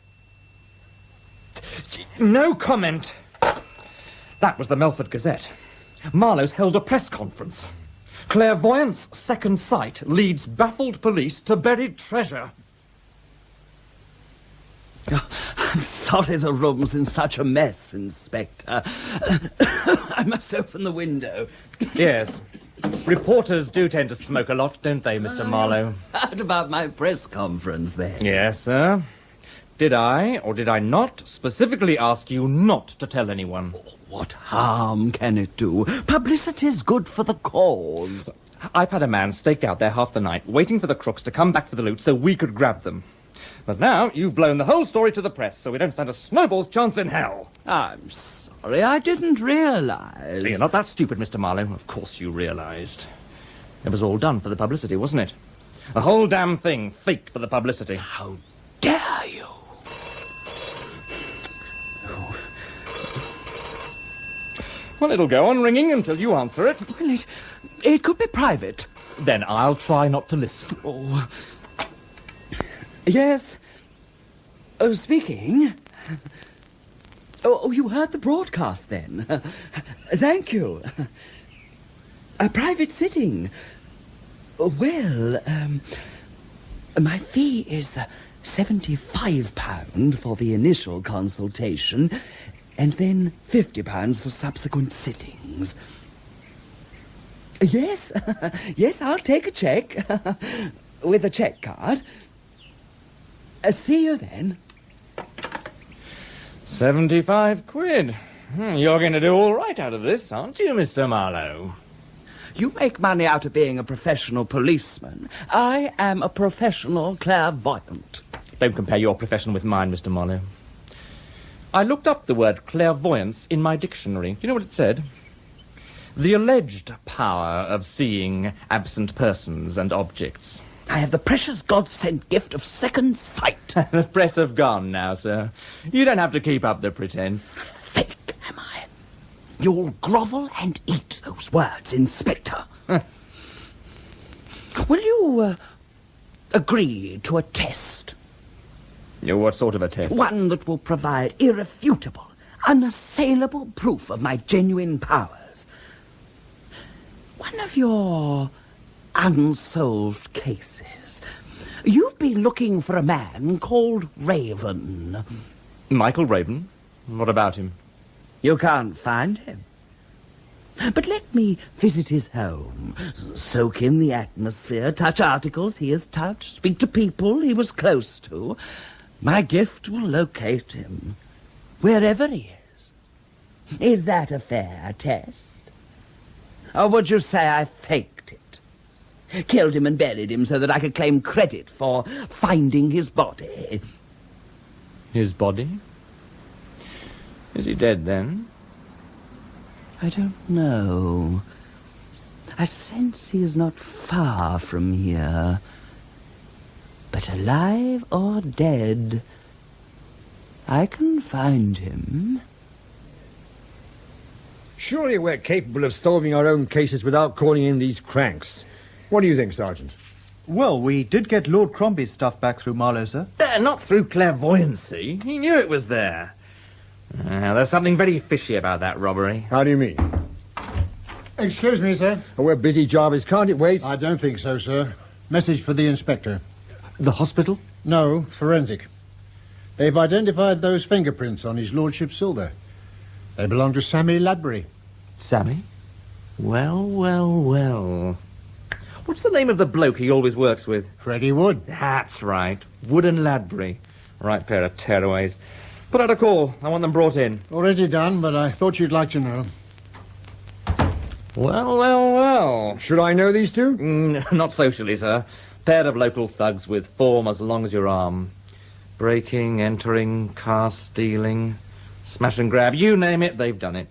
No comment. That was the Melford Gazette. Marlowe's held a press conference. Clairvoyance second sight leads baffled police to buried treasure. I'm sorry the room's in such a mess, Inspector. I must open the window. Yes. Reporters do tend to smoke a lot, don't they, Mr. Marlowe? What about my press conference, then? Yes, sir. Did I, or did I not, specifically ask you not to tell anyone? What harm can it do? Publicity's good for the cause. I've had a man staked out there half the night, waiting for the crooks to come back for the loot so we could grab them. But now you've blown the whole story to the press, so we don't stand a snowball's chance in hell. I'm sorry, I didn't realise. You're not that stupid, Mr. Marlowe. Of course you realised. It was all done for the publicity, wasn't it? The whole damn thing faked for the publicity. How dare you? Well, it'll go on ringing until you answer it. Well, it could be private. Then I'll try not to listen. Oh. Yes. Oh, speaking. Oh, you heard the broadcast then. Thank you. A private sitting. Well, my fee is £75 for the initial consultation, and then £50 for subsequent sittings. Yes, yes, I'll take a cheque with a cheque card. See you then. 75 quid. You're going to do all right out of this, aren't you, Mr. Marlowe? You make money out of being a professional policeman. I am a professional clairvoyant. Don't compare your profession with mine, Mr. Marlowe. I looked up the word clairvoyance in my dictionary. Do you know what it said? The alleged power of seeing absent persons and objects. I have the precious God-sent gift of second sight. The press have gone now, sir. You don't have to keep up the pretense. Fake, am I? You'll grovel and eat those words, Inspector. Will you agree to a test? What sort of a test? One that will provide irrefutable, unassailable proof of my genuine powers. One of your unsolved cases. You've been looking for a man called Raven. Michael Raven? What about him? You can't find him. But let me visit his home, soak in the atmosphere, touch articles he has touched, speak to people he was close to. My gift will locate him, wherever he is. Is that a fair test? Or would you say I faked it? Killed him and buried him so that I could claim credit for finding his body. His body? Is he dead then? I don't know. I sense he is not far from here. But alive or dead, I can find him. Surely we're capable of solving our own cases without calling in these cranks. What do you think, Sergeant? Well, we did get Lord Crombie's stuff back through Marlowe, sir. Not through clairvoyancy. He knew it was there. There's something very fishy about that robbery. How do you mean? Excuse me, sir. Oh, we're busy, Jarvis. Can't it wait? I don't think so, sir. Message for the inspector. The hospital? No, forensic. They've identified those fingerprints on his lordship's silver. They belong to Sammy Ladbury. Sammy? Well, well, well. What's the name of the bloke he always works with? Freddie Wood. That's right. Wood and Ladbury. Right pair of tearaways. Put out a call. I want them brought in. Already done, but I thought you'd like to know. Well, well, well. Should I know these two? Not socially, sir. Pair of local thugs with form as long as your arm. Breaking, entering, car stealing, smash and grab. You name it, they've done it.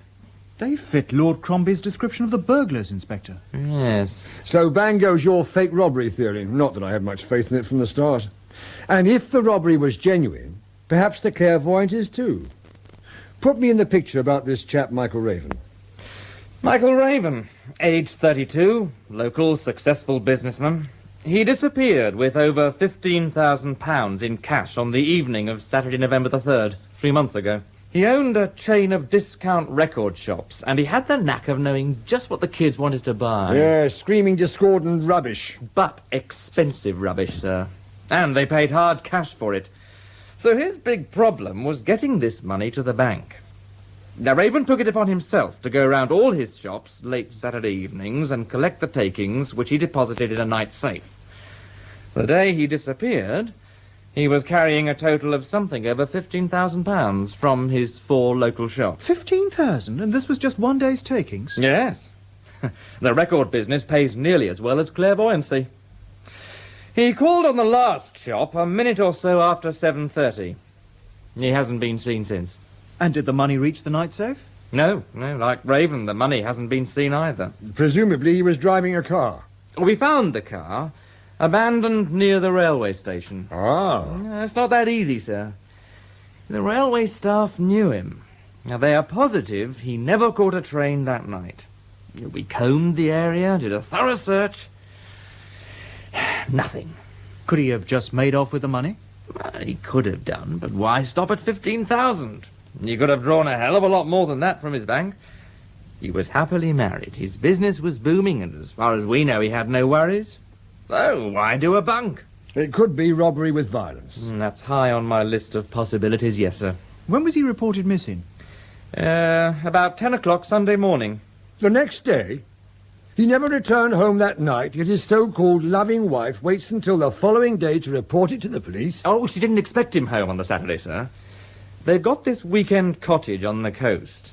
They fit Lord Crombie's description of the burglars, Inspector. Yes. So bang goes your fake robbery theory. Not that I had much faith in it from the start. And if the robbery was genuine, perhaps the clairvoyant is too. Put me in the picture about this chap, Michael Raven. Michael Raven, age 32, local successful businessman. He disappeared with over £15,000 in cash on the evening of Saturday, November the 3rd, 3 months ago. He owned a chain of discount record shops, and he had the knack of knowing just what the kids wanted to buy. Yeah, screaming discordant rubbish. But expensive rubbish, sir. And they paid hard cash for it. So his big problem was getting this money to the bank. Now, Raven took it upon himself to go around all his shops late Saturday evenings and collect the takings, which he deposited in a night safe. The day he disappeared, he was carrying a total of something over £15,000 from his 4 local shops. 15,000? And this was just one day's takings? Yes. The record business pays nearly as well as clairvoyancy. He called on the last shop a minute or so after 7:30. He hasn't been seen since. And did the money reach the night safe? No, like Raven, the money hasn't been seen either. Presumably he was driving a car. We found the car, abandoned near the railway station. Ah. It's not that easy, sir. The railway staff knew him. Now, they are positive he never caught a train that night. We combed the area, did a thorough search. Nothing. Could he have just made off with the money? He could have done, but why stop at 15,000? He could have drawn a hell of a lot more than that from his bank. He was happily married. His business was booming, and as far as we know, he had no worries. So why do a bunk? It could be robbery with violence. That's high on my list of possibilities, yes, sir. When was he reported missing? About 10 o'clock Sunday morning. The next day? He never returned home that night, yet his so-called loving wife waits until the following day to report it to the police? Oh, she didn't expect him home on the Saturday, sir. They've got this weekend cottage on the coast.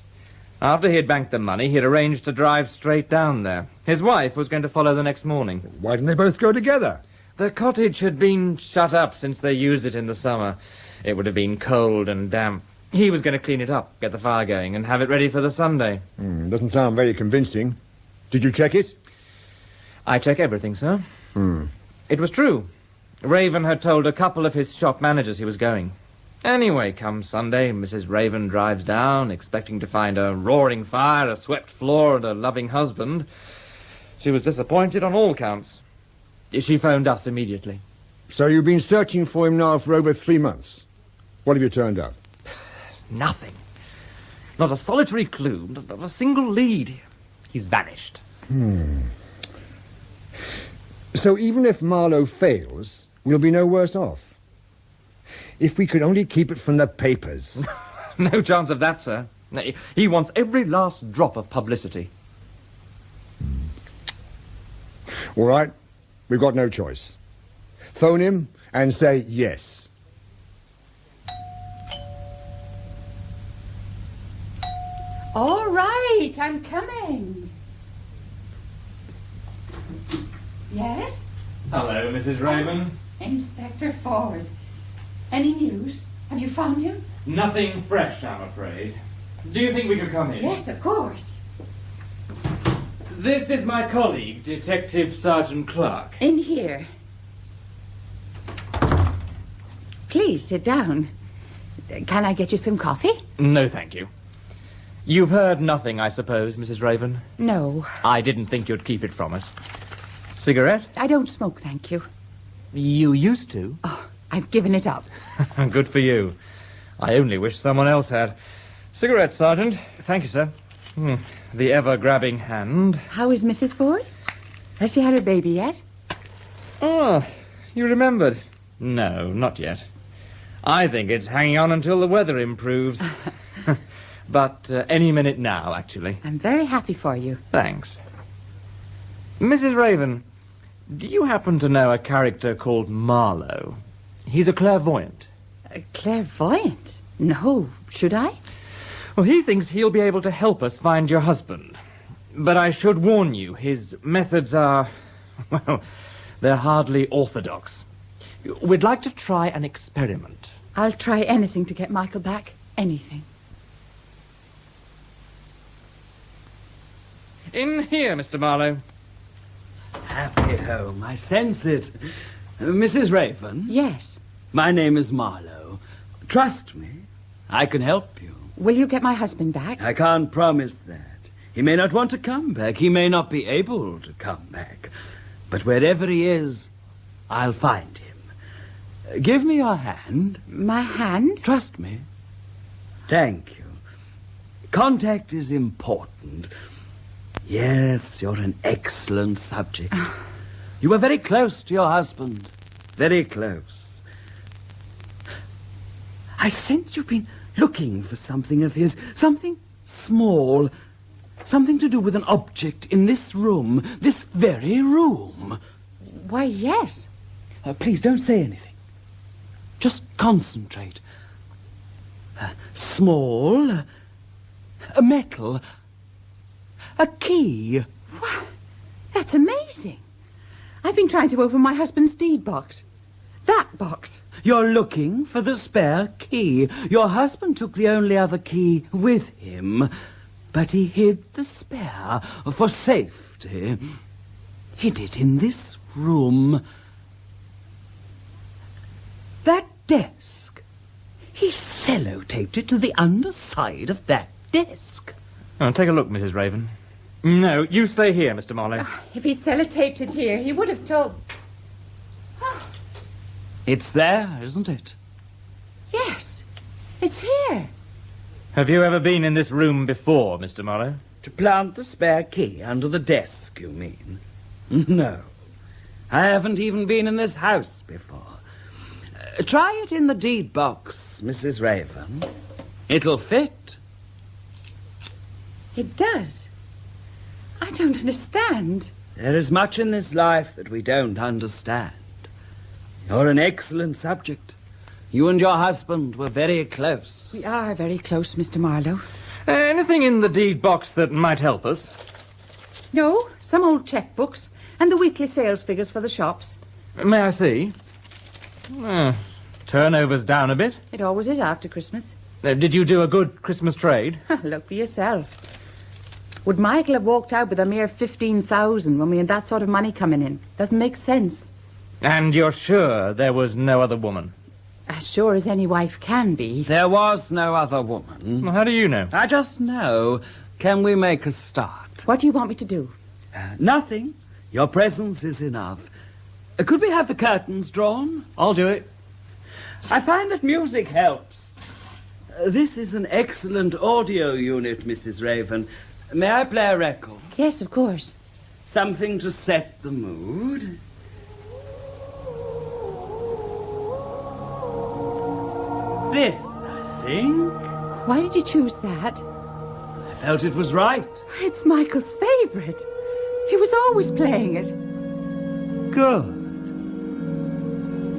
After he had banked the money, he'd arranged to drive straight down there. His wife was going to follow the next morning. Why didn't they both go together? The cottage had been shut up since they used it in the summer. It would have been cold and damp. He was going to clean it up, get the fire going, and have it ready for the Sunday. Doesn't sound very convincing. Did you check it? I check everything, sir. It was true. Raven had told a couple of his shop managers he was going. Anyway, come Sunday, Mrs. Raven drives down, expecting to find a roaring fire, a swept floor, and a loving husband. She was disappointed on all counts. She phoned us immediately. So you've been searching for him now for over 3 months. What have you turned up? Nothing. Not a solitary clue, not a single lead. He's vanished. So even if Marlowe fails, we'll be no worse off. If we could only keep it from the papers. No chance of that, sir. He wants every last drop of publicity. All right, we've got no choice. Phone him and say yes. All right, I'm coming. Yes? Hello, Mrs. Raven. Inspector Ford. Any news? Have you found him? Nothing fresh, I'm afraid. Do you think we could come in? Yes, of course. This is my colleague, Detective Sergeant Clark. In here. Please, sit down. Can I get you some coffee? No, thank you. You've heard nothing, I suppose, Mrs. Raven? No. I didn't think you'd keep it from us. Cigarette? I don't smoke, thank you. You used to? Oh, I've given it up. Good for you. I only wish someone else had. Cigarette, Sergeant. Thank you, sir. The ever-grabbing hand. How is Mrs. Ford? Has she had her baby yet? Oh, you remembered. No, not yet. I think it's hanging on until the weather improves. But any minute now, actually. I'm very happy for you. Thanks. Mrs. Raven, do you happen to know a character called Marlowe? He's a clairvoyant. A clairvoyant? No. Should I? Well, he thinks he'll be able to help us find your husband. But I should warn you, his methods are... well, they're hardly orthodox. We'd like to try an experiment. I'll try anything to get Michael back. Anything. In here, Mr. Marlowe. Happy home, I sense it. Mrs. Raven? Yes. My name is Marlowe. Trust me, I can help you. Will you get my husband back? I can't promise that. He may not want to come back. He may not be able to come back. But wherever he is, I'll find him. Give me your hand. My hand? Trust me. Thank you. Contact is important. Yes, you're an excellent subject. You were very close to your husband. Very close. I sense you've been looking for something of his. Something small. Something to do with an object in this room. This very room. Why, yes. Please don't say anything. Just concentrate. Small. A metal. A key. Wow, that's amazing. I've been trying to open my husband's deed box. That box. You're looking for the spare key. Your husband took the only other key with him, but he hid the spare for safety. Hid it in this room. That desk. He sellotaped it to the underside of that desk. Oh, take a look, Mrs. Raven. No, you stay here, Mr. Marlowe. If he sellotaped it here, he would have told... It's there, isn't it? Yes, it's here. Have you ever been in this room before, Mr. Marlowe? To plant the spare key under the desk, you mean? No. I haven't even been in this house before. Try it in the deed box, Mrs. Raven. It'll fit. It does. I don't understand. There is much in this life that we don't understand. You're an excellent subject. You and your husband were very close. We are very close, Mr. Marlowe. Anything in the deed box that might help us? No, some old checkbooks and the weekly sales figures for the shops. May I see? Turnover's down a bit. It always is after Christmas. Did you do a good Christmas trade? Look for yourself. Would Michael have walked out with a mere 15,000 when we had that sort of money coming in? Doesn't make sense. And you're sure there was no other woman? As sure as any wife can be. There was no other woman. Well, how do you know? I just know. Can we make a start? What do you want me to do? Nothing. Your presence is enough. Could we have the curtains drawn? I'll do it. I find that music helps. This is an excellent audio unit, Mrs. Raven. May I play a record? Yes, of course. Something to set the mood. This, I think. Why did you choose that? I felt it was right. It's Michael's favourite. He was always playing it. Good.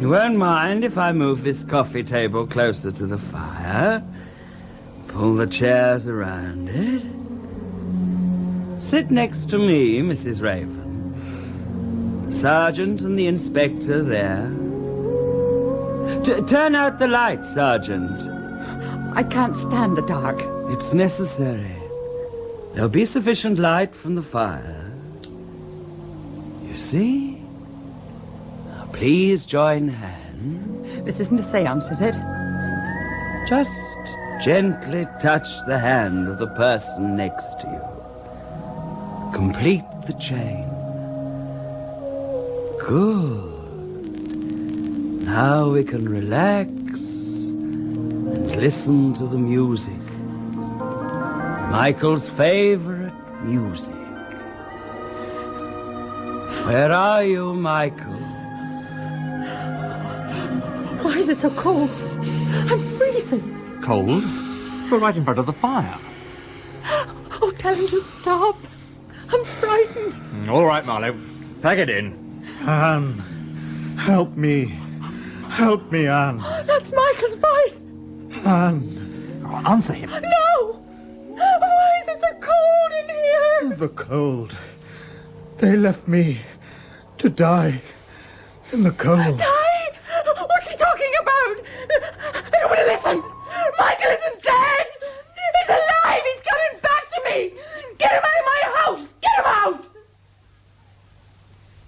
You won't mind if I move this coffee table closer to the fire? Pull the chairs around it? Sit next to me, Mrs. Raven. The sergeant and the inspector there. Turn out the light, Sergeant. I can't stand the dark. It's necessary. There'll be sufficient light from the fire. You see? Now, please join hands. This isn't a seance, is it? Just gently touch the hand of the person next to you. Complete the chain. Good. Now we can relax and listen to the music. Michael's favorite music. Where are you, Michael? Why is it so cold? I'm freezing. Cold? We're right in front of the fire. Oh, tell him to stop. I'm frightened. All right, Marlowe. Pack it in. Anne, help me. Help me, Anne. That's Michael's voice. Anne. Answer him. No! Why is it so cold in here? The cold. They left me to die in the cold. Die? What's he talking about? Nobody listen. Michael isn't dead. He's alive. He's coming back to me. Get him out of my house. Get him out.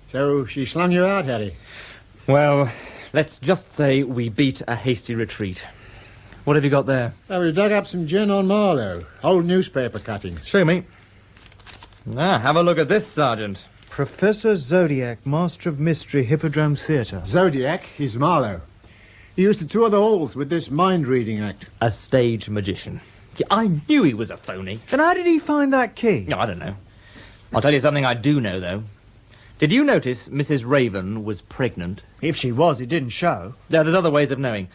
So she slung you out, Harry? Well, let's just say we beat a hasty retreat. What have you got there? Well, we dug up some gin on Marlowe. Old newspaper cuttings. Show me. Ah, have a look at this, Sergeant. Professor Zodiac, Master of Mystery, Hippodrome Theatre. Zodiac is Marlowe. He used to tour the halls with this mind-reading act. A stage magician. Yeah, I knew he was a phony. Then how did he find that key? No, I don't know. I'll tell you something I do know, though. Did you notice Mrs. Raven was pregnant? If she was, it didn't show. Yeah, there's other ways of knowing.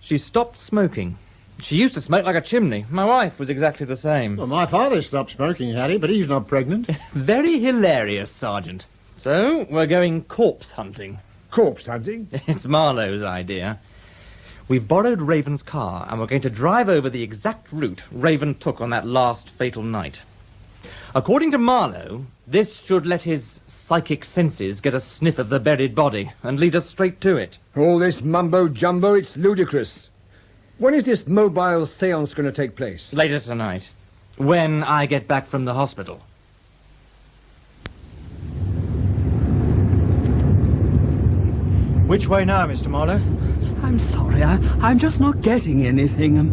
She stopped smoking. She used to smoke like a chimney. My wife was exactly the same. Well, my father stopped smoking, Harry, but he's not pregnant. Very hilarious, Sergeant. So, we're going corpse hunting. Corpse hunting? It's Marlowe's idea. We've borrowed Raven's car, and we're going to drive over the exact route Raven took on that last fatal night. According to Marlowe, this should let his psychic senses get a sniff of the buried body and lead us straight to it. All this mumbo-jumbo, it's ludicrous. When is this mobile seance going to take place? Later tonight, when I get back from the hospital. Which way now, Mr. Marlowe? I'm sorry, I'm just not getting anything.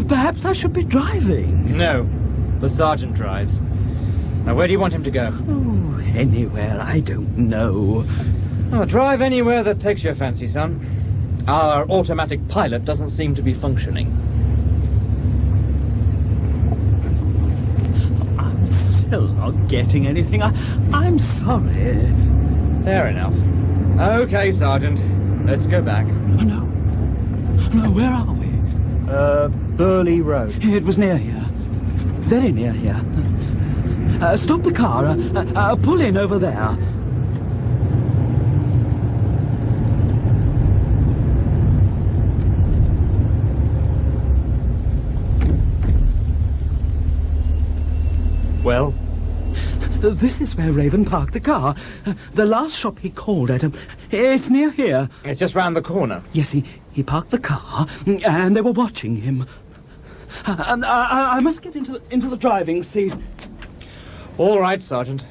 Perhaps I should be driving. No, the sergeant drives. Now, where do you want him to go? Oh, anywhere, I don't know. Oh, drive anywhere that takes your fancy, son. Our automatic pilot doesn't seem to be functioning. I'm still not getting anything. I'm sorry. Fair enough. Okay, Sergeant. Let's go back. No, where are we? Burley Road. It was near here. Very near here. Stop the car. Pull in over there. Well? This is where Raven parked the car. The last shop he called at. It's near here. It's just round the corner. Yes, he parked the car, and they were watching him. I must get into the driving seat. All right, Sergeant.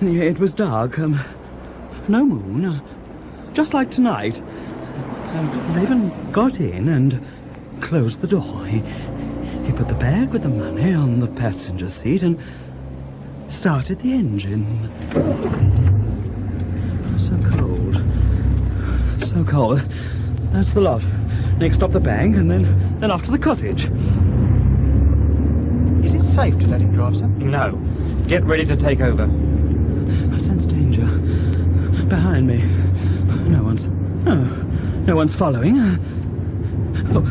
It was dark. No moon. Just like tonight. Raven got in and closed the door. He put the bag with the money on the passenger seat and started the engine. So cold. So cold. That's the lot. Next up the bank and then off to the cottage. Is it safe to let him drive, sir? No. Get ready to take over. I sense danger. Behind me. No one's following. Look,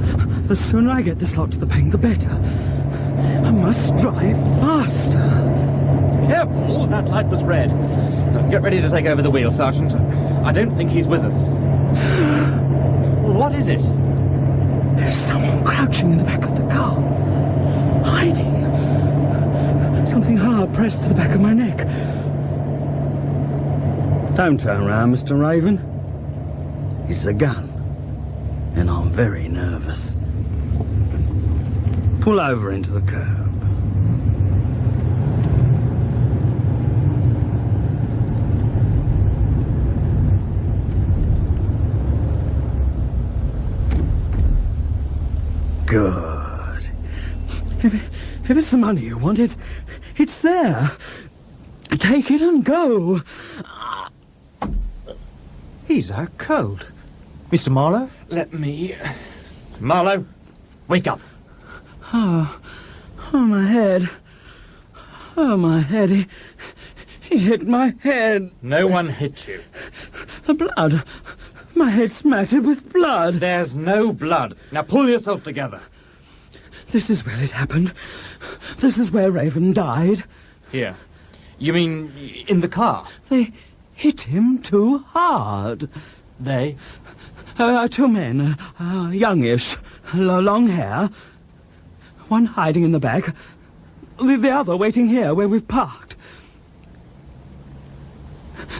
the sooner I get this lot to the bank, the better. I must drive faster. Careful, that light was red. Get ready to take over the wheel, Sergeant. I don't think he's with us. What is it? There's someone crouching in the back of the car. Hiding. Something hard pressed to the back of my neck. Don't turn around, Mr. Raven. It's a gun. And I'm very nervous. Pull over into the curb. Good. If it's the money you want, it's there. Take it and go. He's out cold. Mr. Marlowe? Let me... Marlowe, wake up. Oh, my head. Oh, my head. He hit my head. No one hit you. The blood. My head smattered with blood. There's no blood. Now pull yourself together. This is where it happened. This is where Raven died. Here. You mean in the car? They hit him too hard. They? Two men, youngish, long hair. One hiding in the back, the other waiting here where we've parked.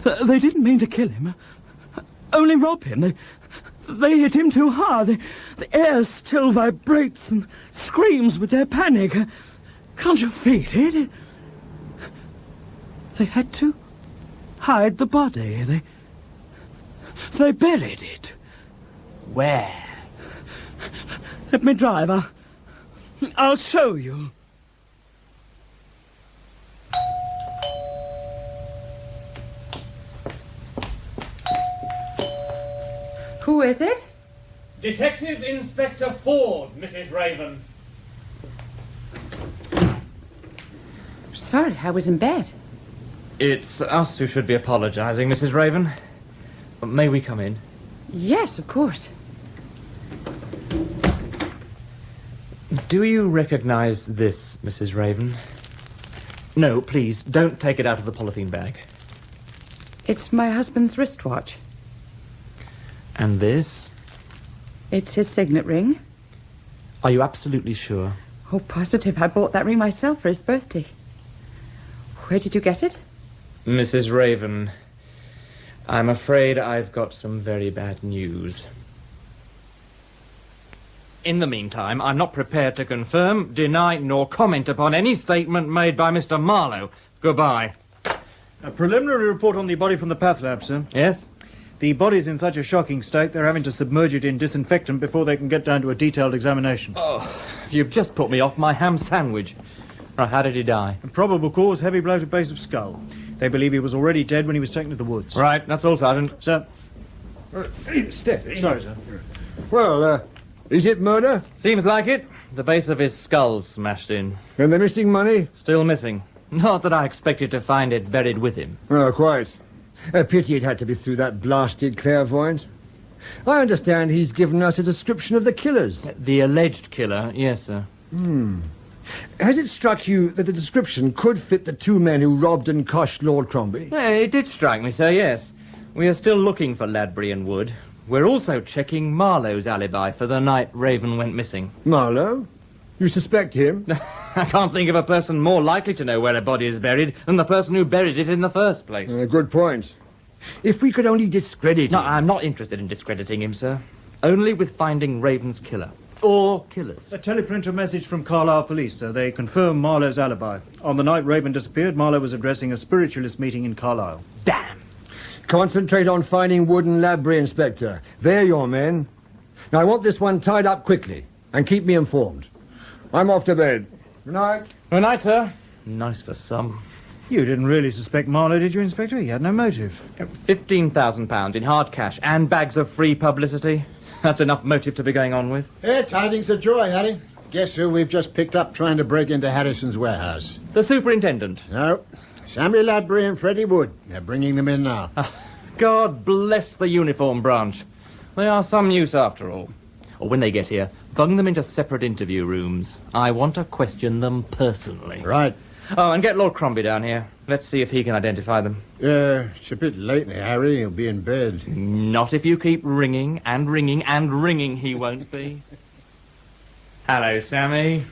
They didn't mean to kill him, only rob him. They hit him too hard. The air still vibrates and screams with their panic. Can't you feel it? They had to hide the body. They buried it. Where? Let me drive. I'll show you. Who is it? Detective Inspector Ford, Mrs. Raven. Sorry, I was in bed. It's us who should be apologising, Mrs. Raven. May we come in? Yes, of course. Do you recognise this, Mrs. Raven? No, please, don't take it out of the polythene bag. It's my husband's wristwatch. And this? It's his signet ring. Are you absolutely sure? Oh, positive. I bought that ring myself for his birthday. Where did you get it? Mrs. Raven, I'm afraid I've got some very bad news. In the meantime, I'm not prepared to confirm, deny, nor comment upon any statement made by Mr. Marlowe. Goodbye. A preliminary report on the body from the path lab, sir. Yes? The body's in such a shocking state, they're having to submerge it in disinfectant before they can get down to a detailed examination. Oh, you've just put me off my ham sandwich. Right, how did he die? A probable cause, heavy blow to base of skull. They believe he was already dead when he was taken to the woods. Right, that's all, Sergeant. Sir. Steady. Sorry, sir. Well, is it murder? Seems like it. The base of his skull's smashed in. And the missing money? Still missing. Not that I expected to find it buried with him. Oh, quite. A pity it had to be through that blasted clairvoyant. I understand he's given us a description of the killers. The alleged killer, yes, sir. Has it struck you that the description could fit the two men who robbed and coshed Lord Crombie? It did strike me, sir, yes. We are still looking for Ladbury and Wood. We're also checking Marlowe's alibi for the night Raven went missing. Marlowe? You suspect him? I can't think of a person more likely to know where a body is buried than the person who buried it in the first place. Good point. If we could only discredit him... No, I'm not interested in discrediting him, sir. Only with finding Raven's killer. or killers? A teleprinter message from Carlisle Police, sir. They confirm Marlowe's alibi. On the night Raven disappeared, Marlowe was addressing a spiritualist meeting in Carlisle. Damn! Concentrate on finding Wood and Ladbury, Inspector. They're your men. Now, I want this one tied up quickly, and keep me informed. I'm off to bed. Good night. Good night, sir. Nice for some. You didn't really suspect Marlowe, did you, Inspector? He had no motive. £15,000 in hard cash and bags of free publicity. That's enough motive to be going on with. Hey, tidings of joy, Harry. Guess who we've just picked up trying to break into Harrison's warehouse? The superintendent. No. Sammy Ladbury and Freddie Wood. They're bringing them in now. God bless the uniform branch. They are some use after all. Or when they get here, bung them into separate interview rooms. I want to question them personally. Right. Oh, and get Lord Crombie down here. Let's see if he can identify them. It's a bit late now, Harry. He'll be in bed. Not if you keep ringing and ringing and ringing, he won't be. Hello, Sammy.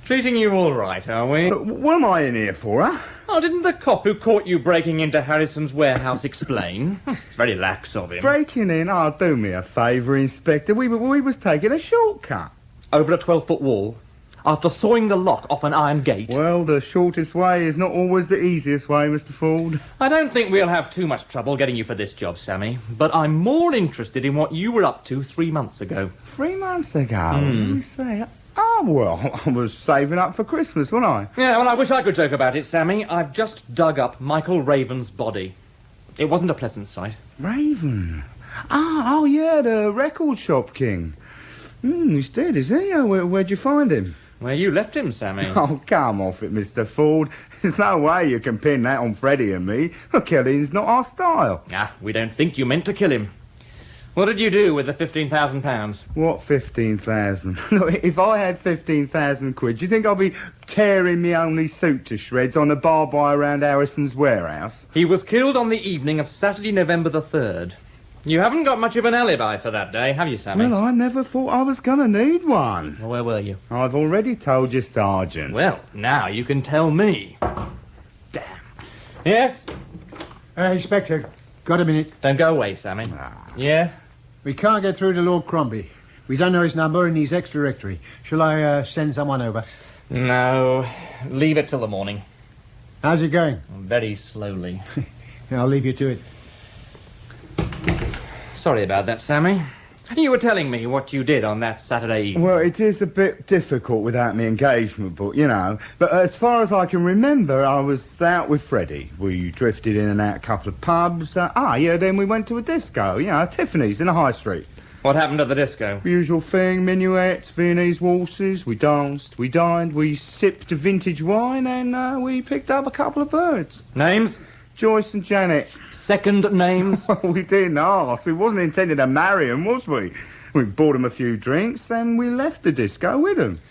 Treating you all right, are we? What am I in here for, huh? Oh, didn't the cop who caught you breaking into Harrison's warehouse explain? It's very lax of him. Breaking in? Oh, do me a favour, Inspector. We was taking a shortcut. Over a 12-foot wall? After sawing the lock off an iron gate? Well, the shortest way is not always the easiest way, Mr. Ford. I don't think we'll have too much trouble getting you for this job, Sammy. But I'm more interested in what you were up to 3 months ago. 3 months ago? Let me say... Oh, well, I was saving up for Christmas, wasn't I? Yeah, well, I wish I could joke about it, Sammy. I've just dug up Michael Raven's body. It wasn't a pleasant sight. Raven? Oh, yeah, the record shop king. He's dead, is he? Where'd you find him? Where you left him, Sammy. Oh, come off it, Mr. Ford. There's no way you can pin that on Freddie and me. Killing's not our style. We don't think you meant to kill him. What did you do with the £15,000? What 15,000? Look, if I had 15,000 quid, do you think I'd be tearing me only suit to shreds on a barbed wire around Harrison's warehouse? He was killed on the evening of Saturday, November the 3rd. You haven't got much of an alibi for that day, have you, Sammy? Well, I never thought I was going to need one. Well, where were you? I've already told you, Sergeant. Well, now you can tell me. Damn. Yes? Inspector, got a minute? Don't go away, Sammy. Yes? We can't get through to Lord Crombie. We don't know his number and he's ex-directory. Shall I send someone over? No. Leave it till the morning. How's it going? Very slowly. I'll leave you to it. Sorry about that, Sammy. You were telling me what you did on that Saturday evening. Well, it is a bit difficult without my engagement book, you know. But as far as I can remember, I was out with Freddie. We drifted in and out a couple of pubs. Then we went to a disco, Tiffany's in the High Street. What happened at the disco? Usual thing, minuets, Viennese waltzes. We danced, we dined, we sipped vintage wine, and we picked up a couple of birds. Names? Joyce and Janet. Second names? We didn't ask. We wasn't intending to marry them, was we? We bought them a few drinks and we left the disco with them.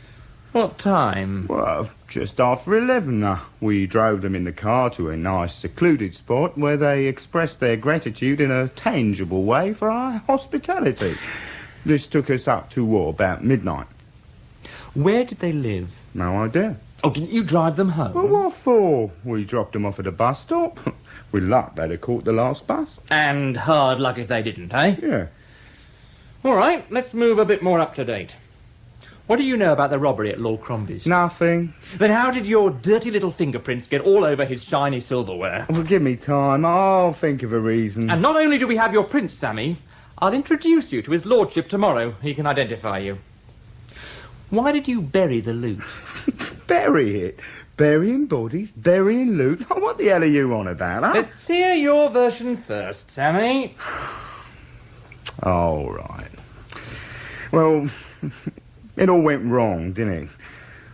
What time? Well, just after 11. We drove them in the car to a nice secluded spot where they expressed their gratitude in a tangible way for our hospitality. This took us up to about midnight. Where did they live? No idea. Oh, didn't you drive them home? Well, what for? We dropped them off at a bus stop. With luck, they'd have caught the last bus. And hard luck if they didn't, eh? Yeah. All right, let's move a bit more up to date. What do you know about the robbery at Lord Crombie's? Nothing. Then how did your dirty little fingerprints get all over his shiny silverware? Well, give me time. I'll think of a reason. And not only do we have your prints, Sammy, I'll introduce you to his lordship tomorrow. He can identify you. Why did you bury the loot? Bury it? Burying bodies? Burying loot? What the hell are you on about, huh? Let's hear your version first, Sammy. All right. Well, it all went wrong, didn't it?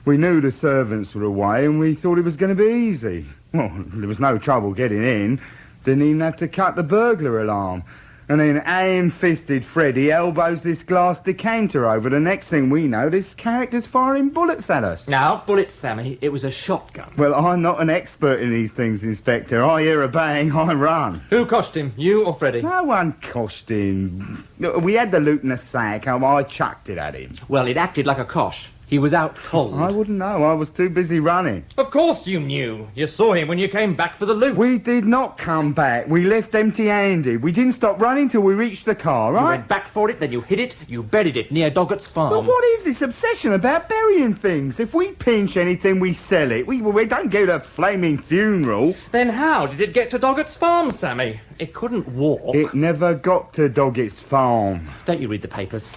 We knew the servants were away and we thought it was going to be easy. Well, there was no trouble getting in. Didn't even have to cut the burglar alarm. And then ham-fisted Freddie elbows this glass decanter over. The next thing we know, this character's firing bullets at us. Now, bullets, Sammy. It was a shotgun. Well, I'm not an expert in these things, Inspector. I hear a bang, I run. Who coshed him, you or Freddie? No one coshed him. We had the loot in a sack. I chucked it at him. Well, it acted like a cosh. He was out cold. I wouldn't know. I was too busy running. Of course you knew. You saw him when you came back for the loot. We did not come back. We left empty-handed. We didn't stop running till we reached the car, right? You went back for it, then you hid it, you buried it near Doggett's farm. But what is this obsession about burying things? If we pinch anything, we sell it. We don't go to a flaming funeral. Then how did it get to Doggett's farm, Sammy? It couldn't walk. It never got to Doggett's farm. Don't you read the papers?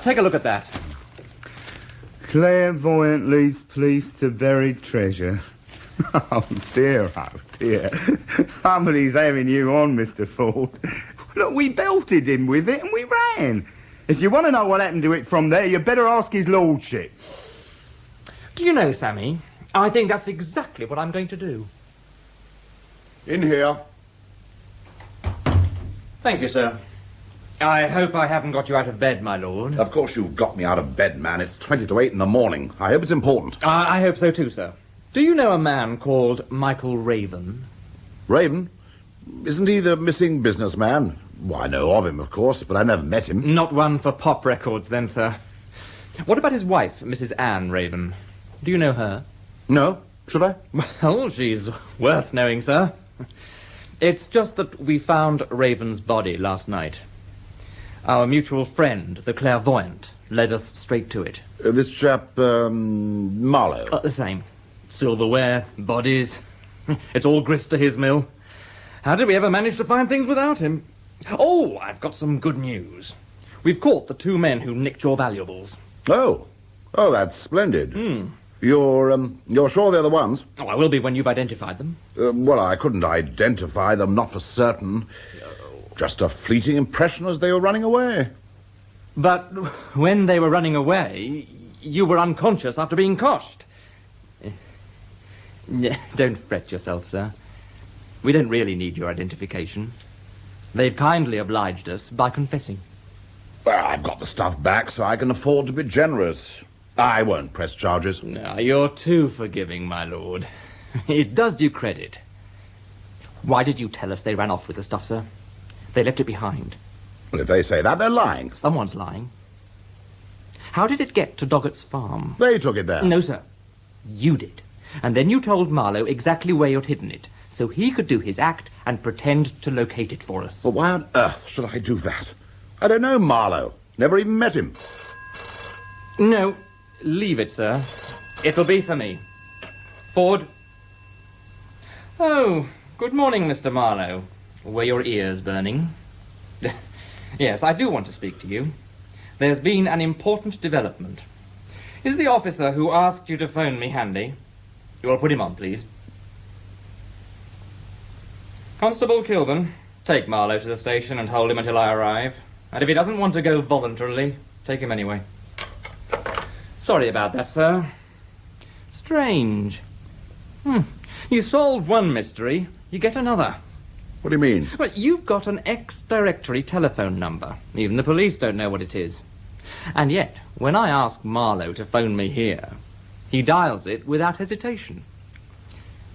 Take a look at that. Clairvoyant leads police to buried treasure. Oh dear. Somebody's having you on, Mr. Ford. Look, we belted him with it and we ran. If you want to know what happened to it from there, you better ask his lordship. Do you know, Sammy, I think that's exactly what I'm going to do. In here. Thank you, sir. I hope I haven't got you out of bed, my lord. Of course you've got me out of bed, man. It's 20 to 8 in the morning. I hope it's important. I hope so too, sir. Do you know a man called Michael Raven? Raven? Isn't he the missing businessman? Well, I know of him, of course, but I never met him. Not one for pop records, then, sir. What about his wife, Mrs. Anne Raven? Do you know her? No. Should I? Well, she's worth knowing, sir. It's just that we found Raven's body last night. Our mutual friend, the clairvoyant, led us straight to it. This chap, Marlowe? The same. Silverware, bodies. It's all grist to his mill. How did we ever manage to find things without him? Oh, I've got some good news. We've caught the two men who nicked your valuables. Oh, that's splendid. You're sure they're the ones? Oh, I will be when you've identified them. Well, I couldn't identify them, not for certain. Just a fleeting impression as they were running away. But when they were running away, you were unconscious after being coshed. Don't fret yourself, sir. We don't really need your identification. They've kindly obliged us by confessing. Well, I've got the stuff back, so I can afford to be generous. I won't press charges. No, you're too forgiving, my lord. It does you credit. Why did you tell us they ran off with the stuff, sir? They left it behind. Well, if they say that, they're lying. Someone's lying. How did it get to Doggett's farm? They took it there. No, sir. You did. And then you told Marlowe exactly where you'd hidden it, so he could do his act and pretend to locate it for us. Well, why on earth should I do that? I don't know Marlowe. Never even met him. No, leave it, sir. It'll be for me. Ford. Oh, good morning, Mr. Marlowe. Were your ears burning? Yes, I do want to speak to you. There's been an important development. Is the officer who asked you to phone me handy? You will put him on, please. Constable Kilburn, take Marlowe to the station and hold him until I arrive. And if he doesn't want to go voluntarily, take him anyway. Sorry about that, sir. Strange. You solve one mystery, you get another. What do you mean? Well, you've got an ex-directory telephone number. Even the police don't know what it is. And yet, when I ask Marlowe to phone me here, he dials it without hesitation.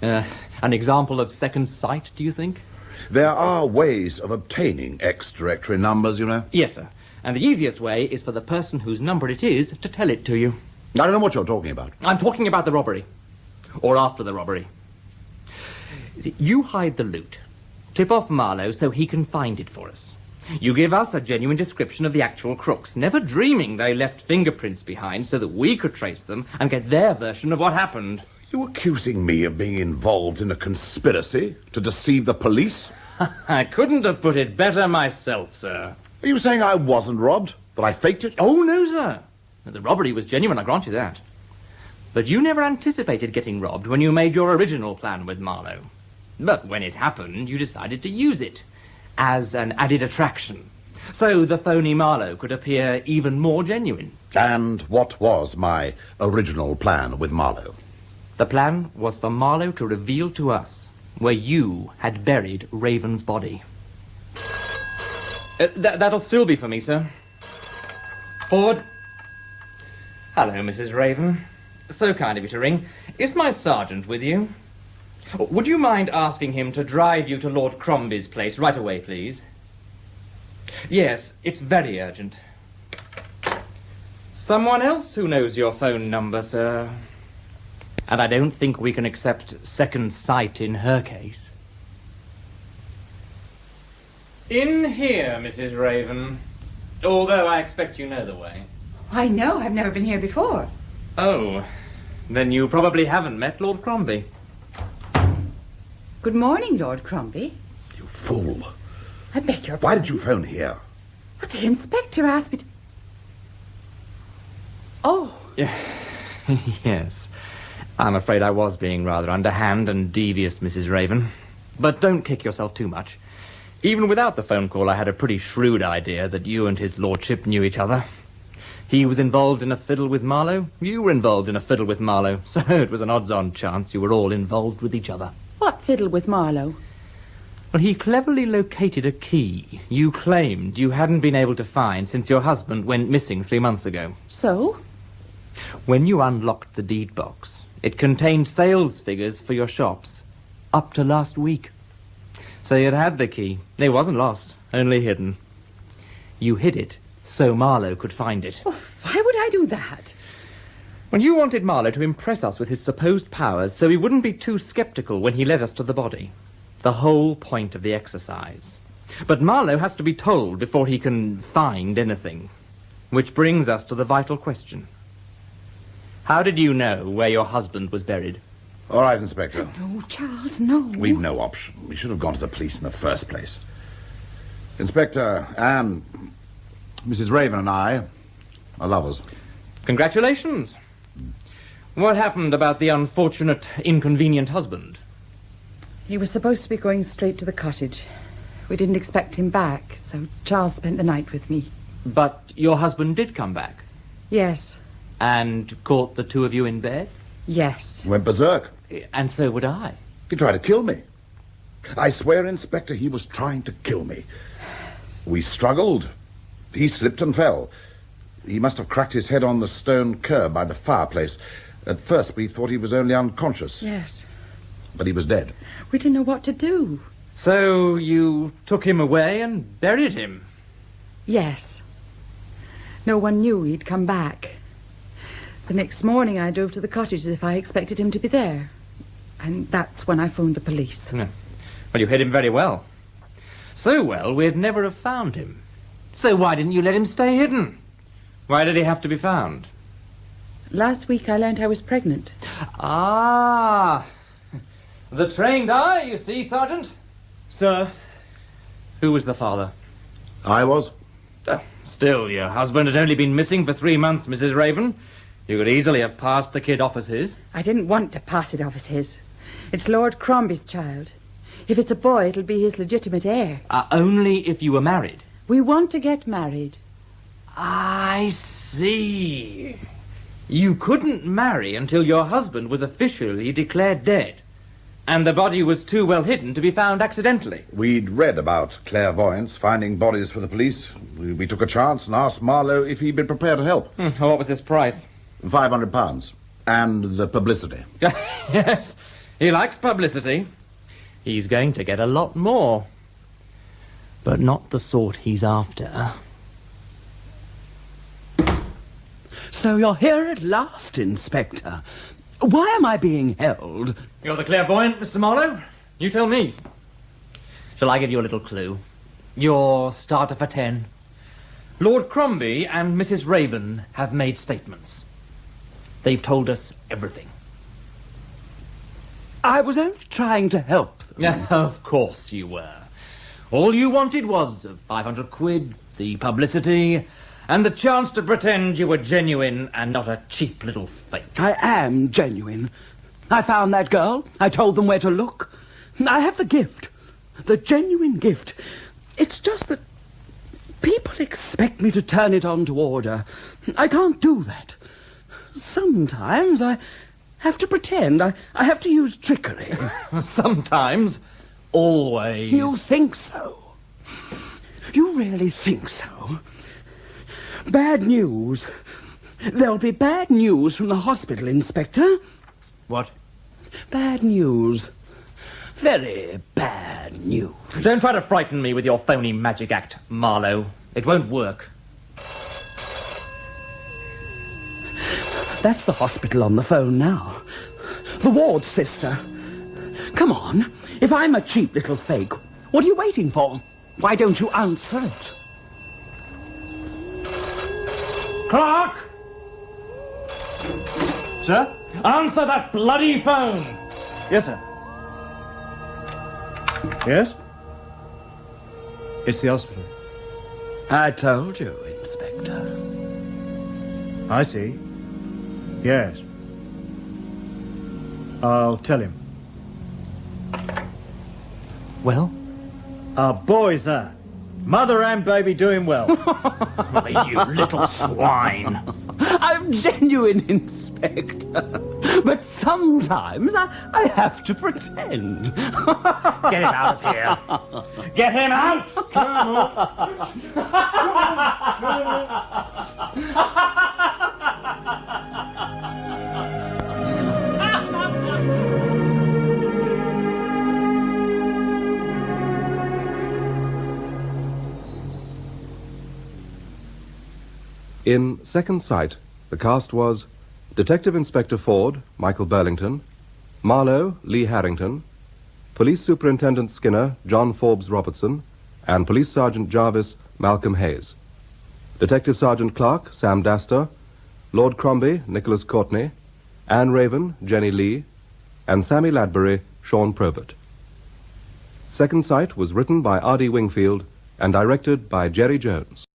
An example of second sight, do you think? There are ways of obtaining ex-directory numbers, you know. Yes, sir. And the easiest way is for the person whose number it is to tell it to you. I don't know what you're talking about. I'm talking about the robbery. Or after the robbery. You hide the loot. Tip off Marlowe so he can find it for us. You give us a genuine description of the actual crooks, never dreaming they left fingerprints behind so that we could trace them and get their version of what happened. You accusing me of being involved in a conspiracy to deceive the police? I couldn't have put it better myself, sir. Are you saying I wasn't robbed? That I faked it? Oh, no, sir. The robbery was genuine, I grant you that. But you never anticipated getting robbed when you made your original plan with Marlowe. But when it happened, you decided to use it as an added attraction, so the phony Marlowe could appear even more genuine. And what was my original plan with Marlowe? The plan was for Marlowe to reveal to us where you had buried Raven's body. That'll still be for me, sir. Ford. Hello, Mrs. Raven. So kind of you to ring. Is my sergeant with you? Would you mind asking him to drive you to Lord Crombie's place right away, please? Yes, it's very urgent. Someone else who knows your phone number, sir. And I don't think we can accept second sight in her case. In here, Mrs. Raven. Although I expect you know the way. Why, no, I've never been here before. Oh, then you probably haven't met Lord Crombie. Good morning, Lord Crombie. You fool. I beg your pardon. Why did you phone here? But the inspector asked me to... Oh. Yes. I'm afraid I was being rather underhand and devious, Mrs. Raven. But don't kick yourself too much. Even without the phone call, I had a pretty shrewd idea that you and his lordship knew each other. He was involved in a fiddle with Marlowe. You were involved in a fiddle with Marlowe. So it was an odds-on chance you were all involved with each other. What fiddle with Marlowe? Well, he cleverly located a key you claimed you hadn't been able to find since your husband went missing 3 months ago. So? When you unlocked the deed box, it contained sales figures for your shops, up to last week. So you'd had the key. It wasn't lost, only hidden. You hid it so Marlowe could find it. Oh, why would I do that? Well, you wanted Marlowe to impress us with his supposed powers so he wouldn't be too skeptical when he led us to the body. The whole point of the exercise. But Marlowe has to be told before he can find anything. Which brings us to the vital question. How did you know where your husband was buried? All right, Inspector. No, Charles, no. We've no option. We should have gone to the police in the first place. Inspector, Anne, Mrs. Raven and I are lovers. Congratulations. What happened about the unfortunate, inconvenient husband? He was supposed to be going straight to the cottage. We didn't expect him back, so Charles spent the night with me. But your husband did come back? Yes. And caught the two of you in bed? Yes. Went berserk. And so would I. He tried to kill me. I swear, Inspector, he was trying to kill me. We struggled. He slipped and fell. He must have cracked his head on the stone curb by the fireplace. At first, we thought he was only unconscious. Yes. But he was dead. We didn't know what to do. So you took him away and buried him? Yes. No one knew he'd come back. The next morning I drove to the cottage as if I expected him to be there. And that's when I phoned the police. Well, you hid him very well. So well, we'd never have found him. So why didn't you let him stay hidden? Why did he have to be found? Last week I learned I was pregnant. Ah, the trained eye, you see, Sergeant. Sir. Who was the father? I was. Still, your husband had only been missing for 3 months, Mrs. Raven. You could easily have passed the kid off as his. I didn't want to pass it off as his. It's Lord Crombie's child. If it's a boy, it'll be his legitimate heir. Only if you were married. We want to get married. I see. You couldn't marry until your husband was officially declared dead. And the body was too well hidden to be found accidentally. We'd read about clairvoyants finding bodies for the police. We took a chance and asked Marlowe if he'd been prepared to help. What was his price? £500. And the publicity. Yes, he likes publicity. He's going to get a lot more. But not the sort he's after. So you're here at last, Inspector. Why am I being held? You're the clairvoyant, Mr. Marlowe. You tell me. Shall I give you a little clue? Your starter for 10. Lord Crombie and Mrs. Raven have made statements. They've told us everything. I was only trying to help them. Of course you were. All you wanted was 500 quid, the publicity, and the chance to pretend you were genuine and not a cheap little fake. I am genuine. I found that girl. I told them where to look. I have the gift. The genuine gift. It's just that people expect me to turn it on to order. I can't do that. Sometimes I have to pretend. I have to use trickery. Sometimes. Always. You think so? You really think so? Bad news. There'll be bad news from the hospital, Inspector. What? Bad news. Very bad news. Don't try to frighten me with your phony magic act, Marlowe. It won't work. That's the hospital on the phone now. The ward sister. Come on. If I'm a cheap little fake, what are you waiting for? Why don't you answer it? Clark! Sir? Answer that bloody phone! Yes, sir. Yes? It's the hospital. I told you, Inspector. I see. Yes. I'll tell him. Well? Our boy, sir. Mother and baby doing well. You little swine. I'm genuine, Inspector. But sometimes I have to pretend. Get him out of here. Get him out! In Second Sight, the cast was Detective Inspector Ford, Michael Burlington, Marlowe, Lee Harrington, Police Superintendent Skinner, John Forbes Robertson, and Police Sergeant Jarvis, Malcolm Hayes. Detective Sergeant Clark, Sam Daster, Lord Crombie, Nicholas Courtney, Anne Raven, Jenny Lee, and Sammy Ladbury, Sean Probert. Second Sight was written by R.D. Wingfield and directed by Jerry Jones.